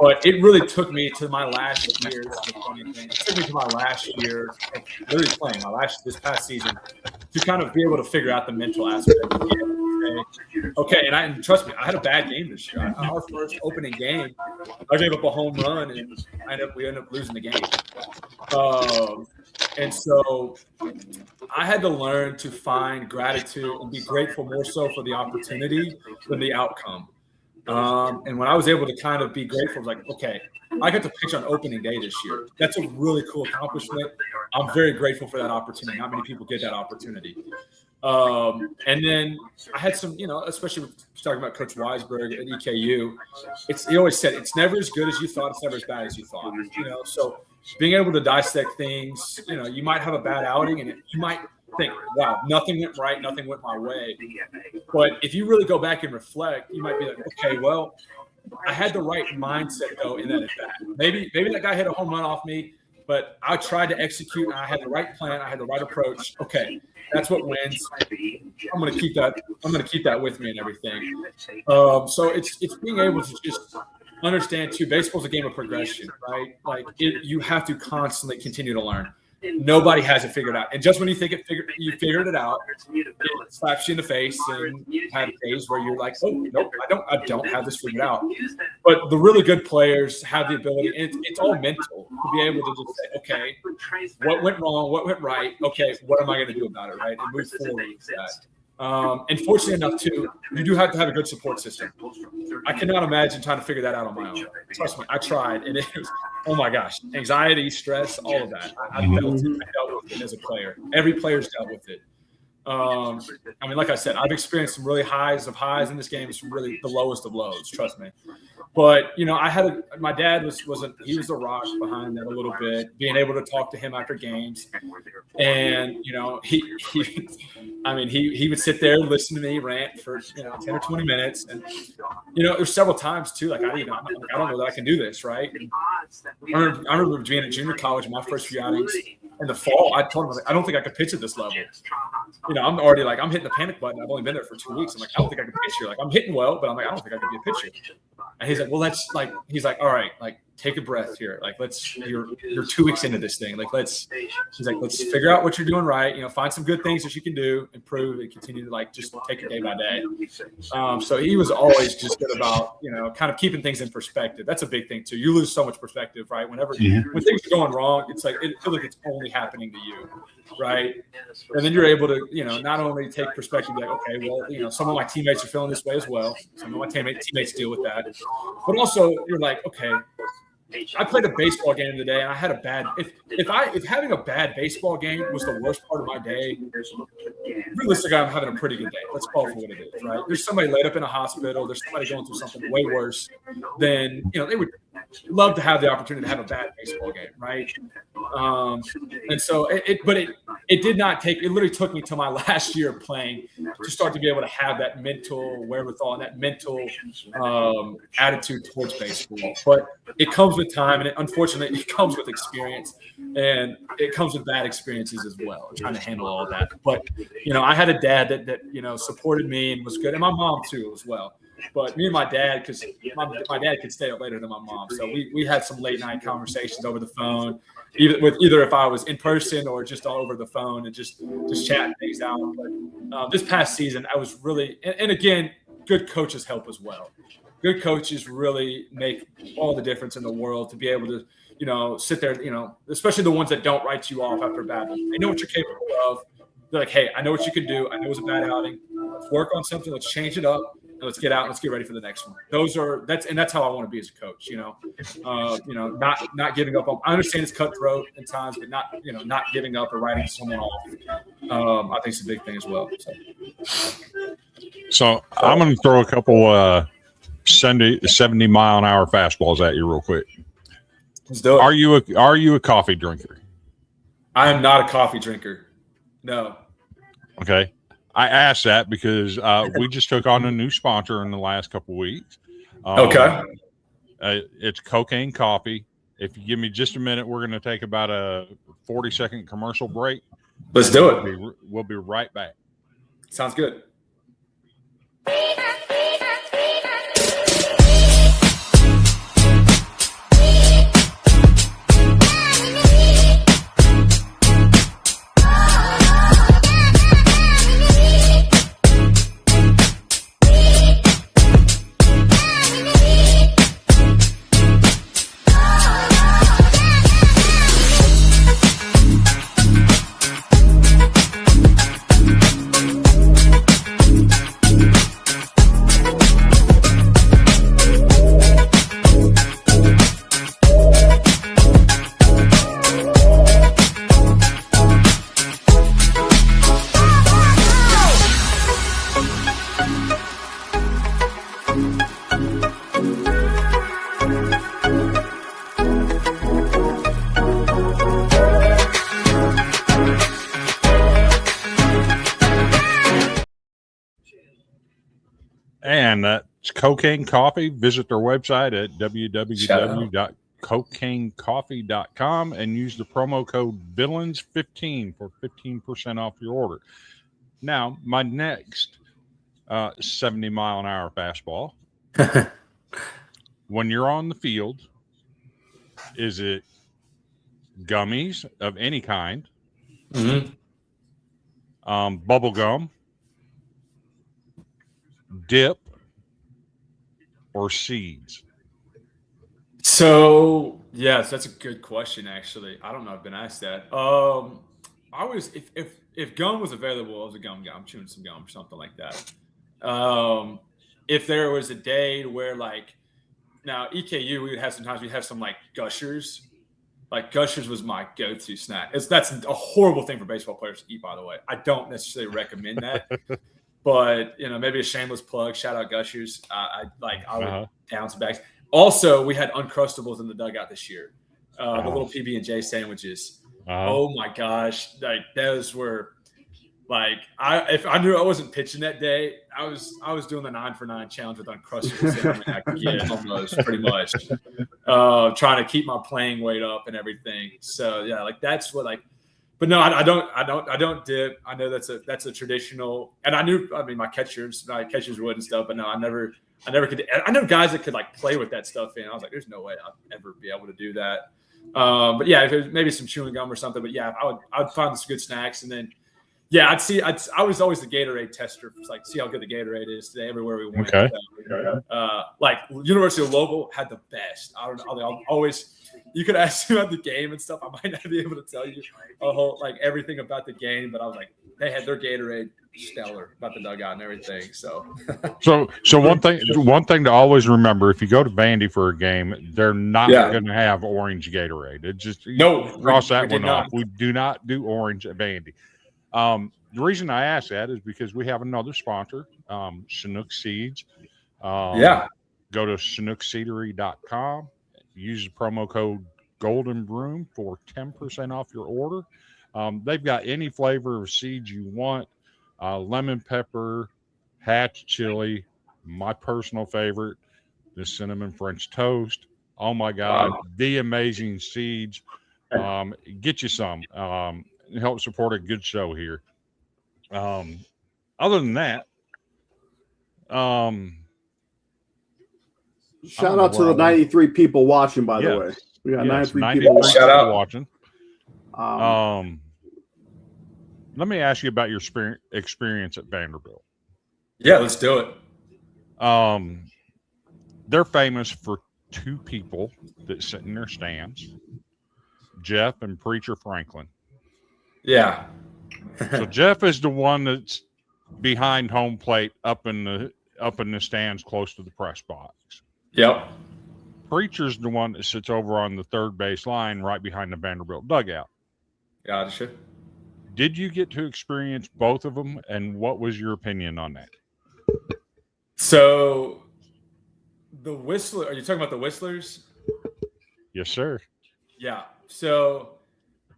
But it really took me to my last year. It took me to my last year of really playing, this past season, to kind of be able to figure out the mental aspect of the game. Okay, and trust me, I had a bad game this year. Our first opening game, I gave up a home run, and we ended up losing the game. And so I had to learn to find gratitude and be grateful more so for the opportunity than the outcome. And when I was able to kind of be grateful, I was like, okay, I got to pitch on opening day this year. That's a really cool accomplishment. I'm very grateful for that opportunity. Not many people get that opportunity. And then I had some, especially talking about Coach Weisberg at EKU, he always said, it's never as good as you thought. It's never as bad as you thought, so being able to dissect things, you might have a bad outing and you might think, wow, nothing went right. Nothing went my way. But if you really go back and reflect, you might be like, okay, well, I had the right mindset though in that at bat. Maybe that guy hit a home run off me, but I tried to execute and I had the right plan. I had the right approach. Okay. That's what wins. I'm going to keep that. I'm going to keep that with me and everything. So it's being able to just understand too. Baseball's a game of progression, right? Like you have to constantly continue to learn. Nobody has it figured out, and just when you think you figured it out, it slaps you in the face, and you have days where you're like, "Oh, nope, I don't have this figured out." But the really good players have the ability, and it's all mental, to be able to just say, "Okay, what went wrong? What went right? Okay, what am I going to do about it?" Right, and move forward with that. And fortunately enough, too, you do have to have a good support system. I cannot imagine trying to figure that out on my own. Trust me, I tried, and it was, oh my gosh, anxiety, stress, all of that. I dealt with it as a player. Every player's dealt with it. Like I said, I've experienced some really highs of highs in this game, some really the lowest of lows. Trust me. But my dad was a rock behind that a little bit. Being able to talk to him after games, and he would sit there and listen to me rant for 10 or 20 minutes, and there's several times too. Like I don't know that I can do this, right? I remember being at junior college, my first few outings in the fall. I told him I don't think I could pitch at this level. I'm already like I'm hitting the panic button. I've only been there for 2 weeks. I'm like I don't think I can pitch here. Like I'm hitting well, but I'm like I don't think I can be a pitcher. And he's like, well, all right, like take a breath here. Like you're 2 weeks into this thing. Like let's figure out what you're doing right. Find some good things that you can do, improve, and continue to just take it day by day. So he was always just good about kind of keeping things in perspective. That's a big thing too. You lose so much perspective, right? When things are going wrong, it's like it feels like it's only happening to you, right? And then you're able to not only take perspective, like okay, well some of my teammates are feeling this way as well. Some of my teammates deal with that, but also you're like okay. I played a baseball game today, and I had a bad. If having a bad baseball game was the worst part of my day, realistically, I'm having a pretty good day. Let's call it for what it is, right? There's somebody laid up in a hospital. There's somebody going through something way worse than they would love to have the opportunity to have a bad baseball game, right? And so it did not take. It literally took me to my last year of playing to start to be able to have that mental wherewithal and that mental attitude towards baseball. But it comes with time, and unfortunately, it comes with experience, and it comes with bad experiences as well. Trying to handle all of that, but I had a dad that supported me and was good, and my mom too as well. But me and my dad, because my dad could stay up later than my mom, so we had some late night conversations over the phone, either if I was in person or just all over the phone and just chatting things out. But this past season, I was really, and again, good coaches help as well. Good coaches really make all the difference in the world to be able to, sit there, especially the ones that don't write you off after a bad one. They know what you're capable of. They're like, hey, I know what you can do. I know it was a bad outing. Let's work on something. Let's change it up. And let's get out. Let's get ready for the next one. That's how I want to be as a coach. Not giving up. I understand it's cutthroat at times, but not giving up or writing someone off. I think it's a big thing as well. So I'm going to throw a couple 70-mile-an-hour fastballs at you real quick. Let's do it. Are you a coffee drinker? I am not a coffee drinker. No. Okay. I asked that because we just took on a new sponsor in the last couple weeks. Okay. It's Cocaine Coffee. If you give me just a minute, we're going to take about a 40-second commercial break. Let's do it. We'll be right back. Sounds good. And that's Cocaine Coffee. Visit their website at www.cocainecoffee.com and use the promo code Villains15 for 15% off your order. Now, my next 70-mile-an-hour fastball. When you're on the field, is it gummies of any kind? Mm-hmm. Bubble gum, dip, or seeds? So yes, that's a good question. Actually, I don't know. I've been asked that. I was if gum was available, I was a gum guy. I'm chewing some gum or something like that. If there was a day where now EKU, we'd have some like Gushers. Like Gushers was my go-to snack. That's a horrible thing for baseball players to eat, by the way. I don't necessarily recommend that. But maybe a shameless plug. Shout out Gushers. I would down some bags. Also, we had Uncrustables in the dugout this year. The little PB&J sandwiches. Oh my gosh! Those were if I knew I wasn't pitching that day, I was doing the 9-for-9 challenge with Uncrustables. I could get almost pretty much trying to keep my playing weight up and everything. So yeah, that's what But no, I don't dip. I know that's a traditional, and my catchers would and stuff, but no, I never could. I know guys that could play with that stuff in. I was like, there's no way I'd ever be able to do that. But yeah, if it was maybe some chewing gum or something, but yeah, I would find some good snacks, and then yeah, I was always the Gatorade tester, see how good the Gatorade is today everywhere we went. Okay. University of Louisville had the best. I don't know. I'll always. You could ask me about the game and stuff. I might not be able to tell you a whole everything about the game, but I was they had their Gatorade stellar about the dugout and everything. So one thing to always remember: if you go to Vandy for a game, they're not going to have orange Gatorade. It just cross that one off. We do not do orange at Vandy. The reason I ask that is because we have another sponsor, Chinook Seeds. Go to ChinookSeedery.com. Use the promo code Golden Broom for 10% off your order. They've got any flavor of seeds you want. Lemon pepper, hatch chili, my personal favorite, the cinnamon French toast. Oh my God, the amazing seeds. Get you some. Help support a good show here. Other than that, shout out to the 93 people watching, by the way. We got 93 people watching. Let me ask you about your experience at Vanderbilt. Yeah, let's do it. They're famous for two people that sit in their stands, Jeff and Preacher Franklin. Yeah. So Jeff is the one that's behind home plate up in the up in the stands close to the press box. Yep. Preacher's the one that sits over on the third base line right behind the Vanderbilt dugout. Gotcha. Did you get to experience both of them, and what was your opinion on that? So the Whistler, are you talking about the Whistlers? Yes, sir. Yeah. So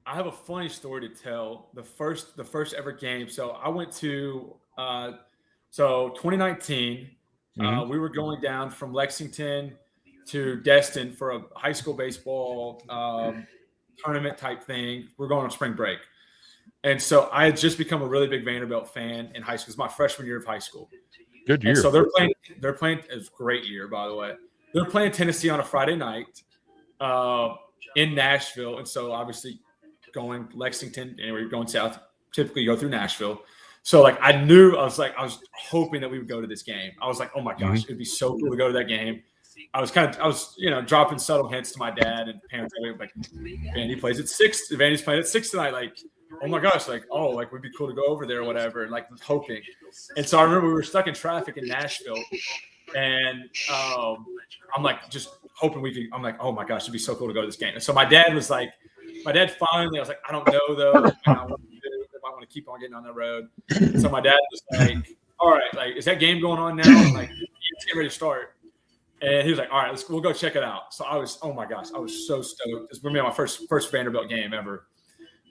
I have a funny story to tell. The first ever game. So I went to 2019. We were going down from Lexington to Destin for a high school baseball tournament type thing. We're going on spring break. And so I had just become a really big Vanderbilt fan in high school. It's my freshman year of high school. Good year. And so they're playing. It was a great year, by the way. They're playing Tennessee on a Friday night in Nashville. And so obviously going Lexington, and we're going south, typically go through Nashville. So like I was hoping that we would go to this game. I was like, oh my gosh, it'd be so cool to go to that game. I was dropping subtle hints to my dad and parents like, Vandy plays at 6. Vandy's playing at 6 tonight. Like, oh my gosh, like, oh, like would be cool to go over there or whatever. And like was hoping. And so I remember we were stuck in traffic in Nashville, and I'm like just hoping we could. I'm like, oh my gosh, it'd be so cool to go to this game. And so my dad finally, I was like, I don't know though. I want to keep on getting on the road. And so my dad was like, all right, like, is that game going on now? I'm like, it's getting ready to start. And he was like, all right, we'll go check it out. So I was, oh my gosh, I was so stoked. This was my first Vanderbilt game ever.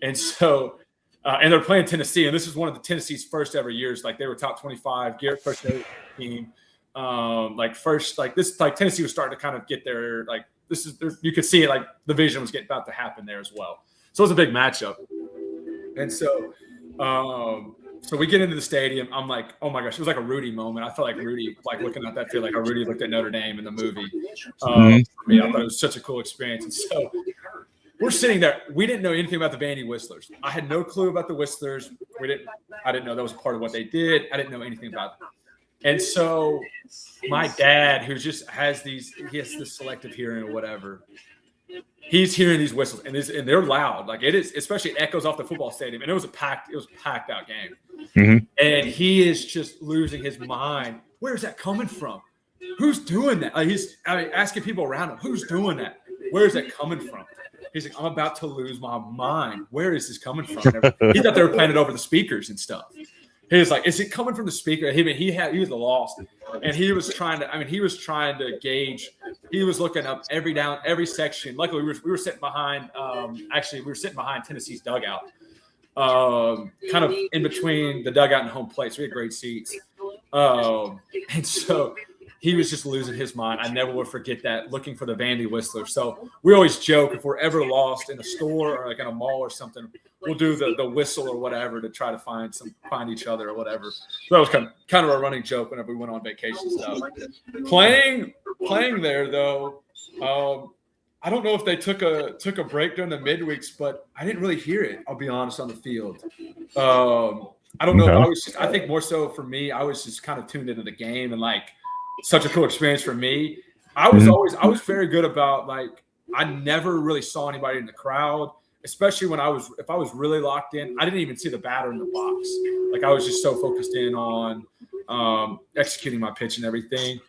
And so, and they're playing Tennessee, and this is one of the Tennessee's first ever years. Like they were top 25, Garrett first team. Tennessee was starting to kind of get their, like, you could see it, like the vision was about to happen there as well. So it was a big matchup. And so, so we get into the stadium. I'm like, oh my gosh, it was like a Rudy moment. I felt like Rudy, like looking at that field, like how Rudy looked at Notre Dame in the movie. For me, I thought it was such a cool experience. And so we're sitting there. We didn't know anything about the Vandy Whistlers. I had no clue about the Whistlers. I didn't know that was part of what they did. I didn't know anything about them. And so my dad, who just has this selective hearing or whatever, he's hearing these whistles, and they're loud. Like it is, especially it echoes off the football stadium. And it was a packed out game. And he is just losing his mind. Where's that coming from? Who's doing that? Like he's asking people around him, who's doing that? Where is that coming from? He's like, I'm about to lose my mind. Where is this coming from? He thought they were playing it over the speakers and stuff. He was like, is it coming from the speaker? He was lost. And he was trying to gauge. He was looking up every section. Luckily, we were sitting behind, Tennessee's dugout, kind of in between the dugout and home plate. So we had great seats. And so he was just losing his mind. I never will forget that, looking for the Vandy Whistler. So we always joke, if we're ever lost in a store or like in a mall or something, we'll do the whistle or whatever to try to find each other or whatever. So that was kind of a running joke whenever we went on vacation stuff. Playing there though, I don't know if they took a break during the midweeks, but I didn't really hear it. I'll be honest, on the field. I don't know. Okay. I think more so for me, I was just kind of tuned into the game, and like, such a cool experience for me. I was very good about, like, I never really saw anybody in the crowd, especially if I was really locked in. I didn't even see the batter in the box. Like, I was just so focused in on executing my pitch and everything.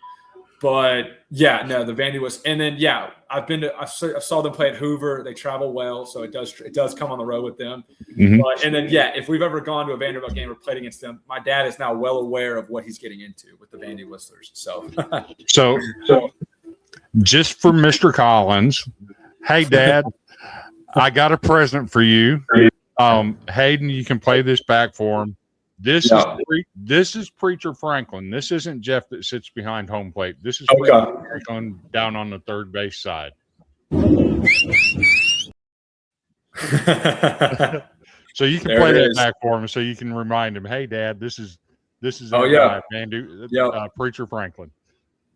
But yeah, no, the Vandy was, and then yeah, I saw them play at Hoover. They travel well, so it does come on the road with them. But, and then yeah, if we've ever gone to a Vanderbilt game or played against them, my dad is now well aware of what he's getting into with the Vandy Whistlers. So, so just for Mr. Collins, hey Dad, I got a present for you. Hayden, you can play this back for him. This is Preacher Franklin. This isn't Jeff that sits behind home plate. This is Preacher Franklin down on the third base side. So you can play that back for him, so you can remind him, "Hey, Dad, this is guy, man, Preacher Franklin."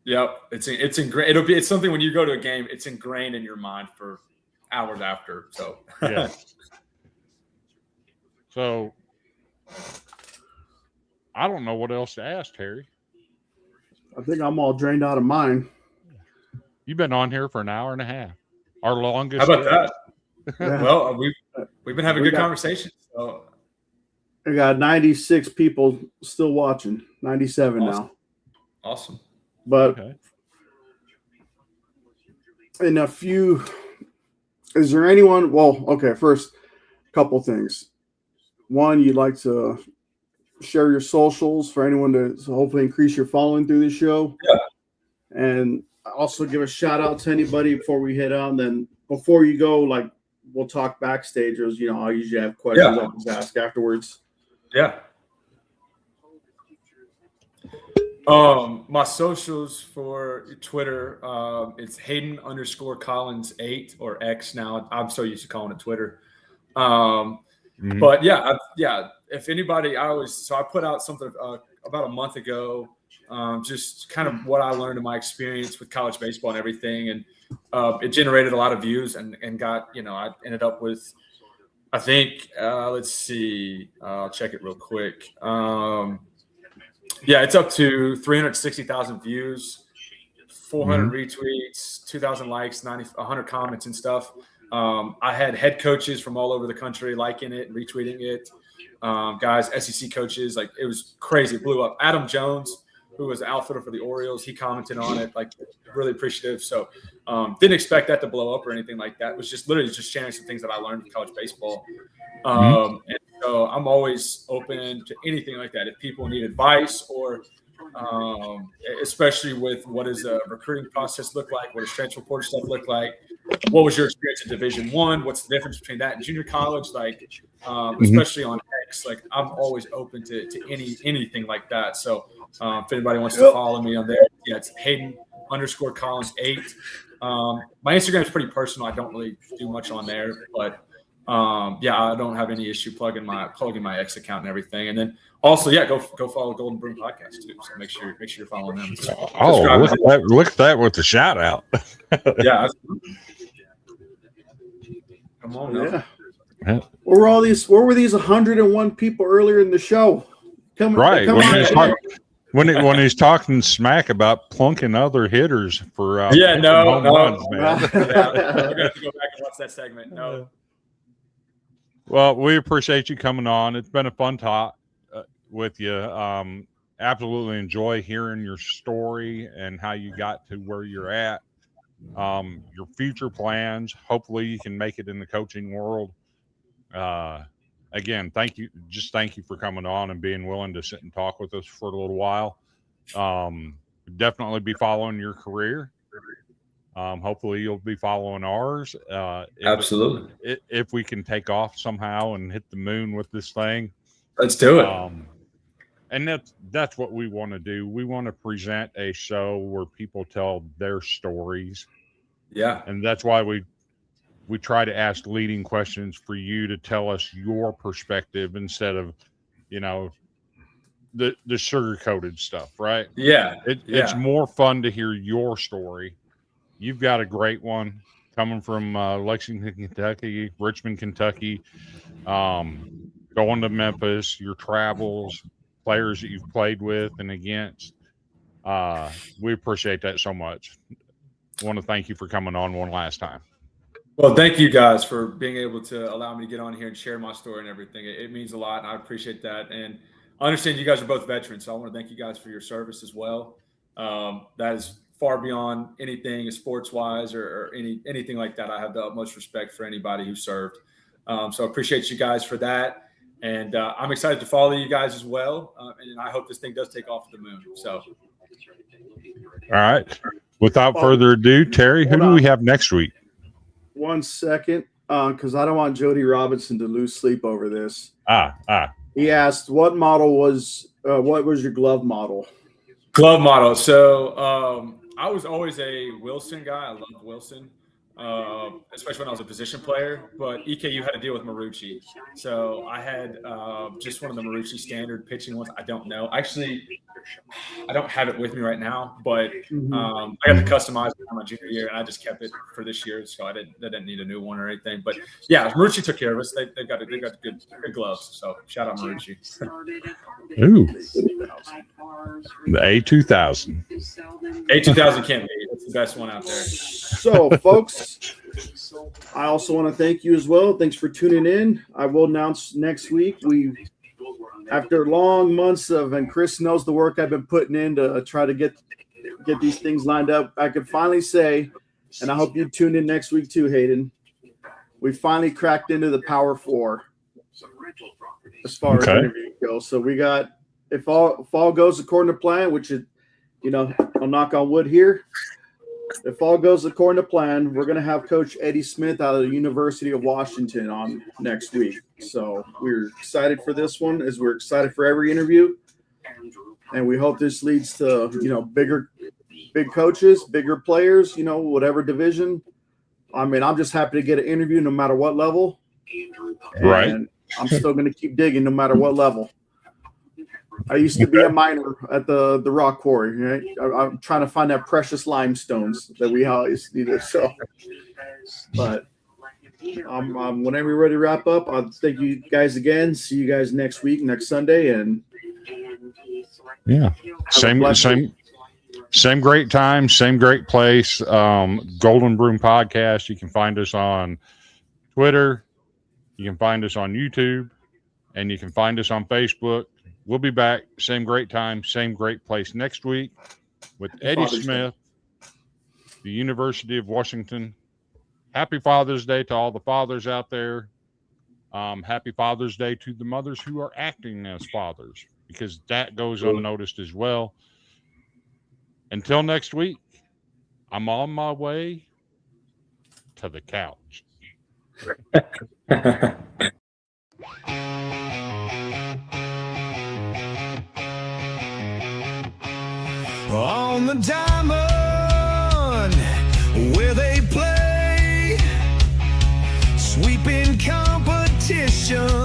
Yep, it's ingrained. It's something when you go to a game, it's ingrained in your mind for hours after. So yeah. So. I don't know what else to ask, Terry. I think I'm all drained out of mine. You've been on here for an hour and a half. Our longest. How about that? Yeah. Well, we've been having good conversations. So. I got 96 people still watching. 97 awesome. Now. Awesome. But Okay. in a few, is there anyone? Well, okay. First, a couple things. One, you'd like to share your socials for anyone to hopefully increase your following through the show. Yeah. And also give a shout out to anybody before we head on. Then before you go, like we'll talk backstage. As you know, I usually have questions I'll just ask afterwards. Yeah. My socials for Twitter, it's Hayden_Collins 8 or X now. I'm so used to calling it Twitter. But yeah, if anybody, I put out something about a month ago, just kind of what I learned in my experience with college baseball and everything. And it generated a lot of views and got, I ended up with, I think, let's see, I'll check it real quick. Yeah, it's up to 360,000 views, 400 retweets, 2,000 likes, 100 comments and stuff. I had head coaches from all over the country liking it, retweeting it. Guys, SEC coaches, like it was crazy. It blew up. Adam Jones, who was the outfielder for the Orioles, he commented on it, like really appreciative. So didn't expect that to blow up or anything like that. It was just literally just sharing some things that I learned in college baseball. And so I'm always open to anything like that. If people need advice or especially with what does a recruiting process look like, what does transfer portal stuff look like, what was your experience in Division I? What's the difference between that and junior college? Like, especially on X, like I'm always open to anything like that. So if anybody wants to follow me on there, yeah, it's Hayden_Collins 8. My Instagram is pretty personal. I don't really do much on there, but yeah, I don't have any issue plugging my X account and everything. And then also, yeah, go follow Golden Broom Podcast too. So make sure you're following them. Look at that with the shout out. Yeah. Come on now. Yeah. Where were these 101 people earlier in the show? When he's talking smack about plunking other hitters for runs, man. Yeah, we're gonna have to go back and watch that segment. No. Well, we appreciate you coming on. It's been a fun talk with you. Absolutely enjoy hearing your story and how you got to where you're at. Your future plans. Hopefully you can make it in the coaching world. Again, thank you for coming on and being willing to sit and talk with us for a little while. Definitely be following your career. Hopefully you'll be following ours. Absolutely. If we can take off somehow and hit the moon with this thing, let's do it. And that's what we want to do. We want to present a show where people tell their stories. Yeah. And that's why we try to ask leading questions for you to tell us your perspective instead of, the sugar-coated stuff, right? Yeah. It's more fun to hear your story. You've got a great one coming from Lexington, Kentucky, Richmond, Kentucky, going to Memphis, your travels, players that you've played with and against. We appreciate that so much. I want to thank you for coming on one last time. Well, thank you guys for being able to allow me to get on here and share my story and everything. It means a lot, and I appreciate that. And I understand you guys are both veterans, so I want to thank you guys for your service as well. That is far beyond anything sports-wise or anything like that. I have the utmost respect for anybody who served. So I appreciate you guys for that. And I'm excited to follow you guys as well. And I hope this thing does take off to the moon. So, all right. Without further ado, Terry, who do we have next week? 1 second, because I don't want Jody Robinson to lose sleep over this. He asked, what was your glove model? Glove model. So I was always a Wilson guy. I loved Wilson, especially when I was a position player. But EKU had to deal with Marucci. So I had just one of the Marucci standard pitching ones. I don't know. Actually, I don't have it with me right now. But I got to customize it in my junior year, and I just kept it for this year. So I didn't need a new one or anything. But, yeah, Marucci took care of us. They've got good gloves. So shout out Marucci. Ooh. The A2000. A2000 can't be. It's the best one out there. So, folks, I also want to thank you as well. Thanks for tuning in. I will announce next week we after long months and Chris knows the work I've been putting in to try to get these things lined up, I could finally say, and I hope you tune in next week too, Hayden, we finally cracked into the Power Four as far as interviews go. So we got, if all goes according to plan, which is, I'll knock on wood here. If all goes according to plan, we're going to have Coach Eddie Smith out of the University of Washington on next week. So we're excited for this one, as we're excited for every interview. And we hope this leads to, big coaches, bigger players, whatever division. I mean, I'm just happy to get an interview no matter what level. Right. And I'm still going to keep digging no matter what level. I used to be a miner at the rock quarry. Right? I'm trying to find that precious limestones that we always needed. So, but whenever we're ready to wrap up, I'll thank you guys again. See you guys next week, next Sunday, and same great time, same great place. Golden Broom Podcast. You can find us on Twitter. You can find us on YouTube, and you can find us on Facebook. We'll be back, same great time, same great place next week with Eddie Smith, the University of Washington. Happy Father's Day to all the fathers out there. Happy Father's Day to the mothers who are acting as fathers, because that goes unnoticed as well. Until next week, I'm on my way to the couch. On the diamond where they play, sweeping competition.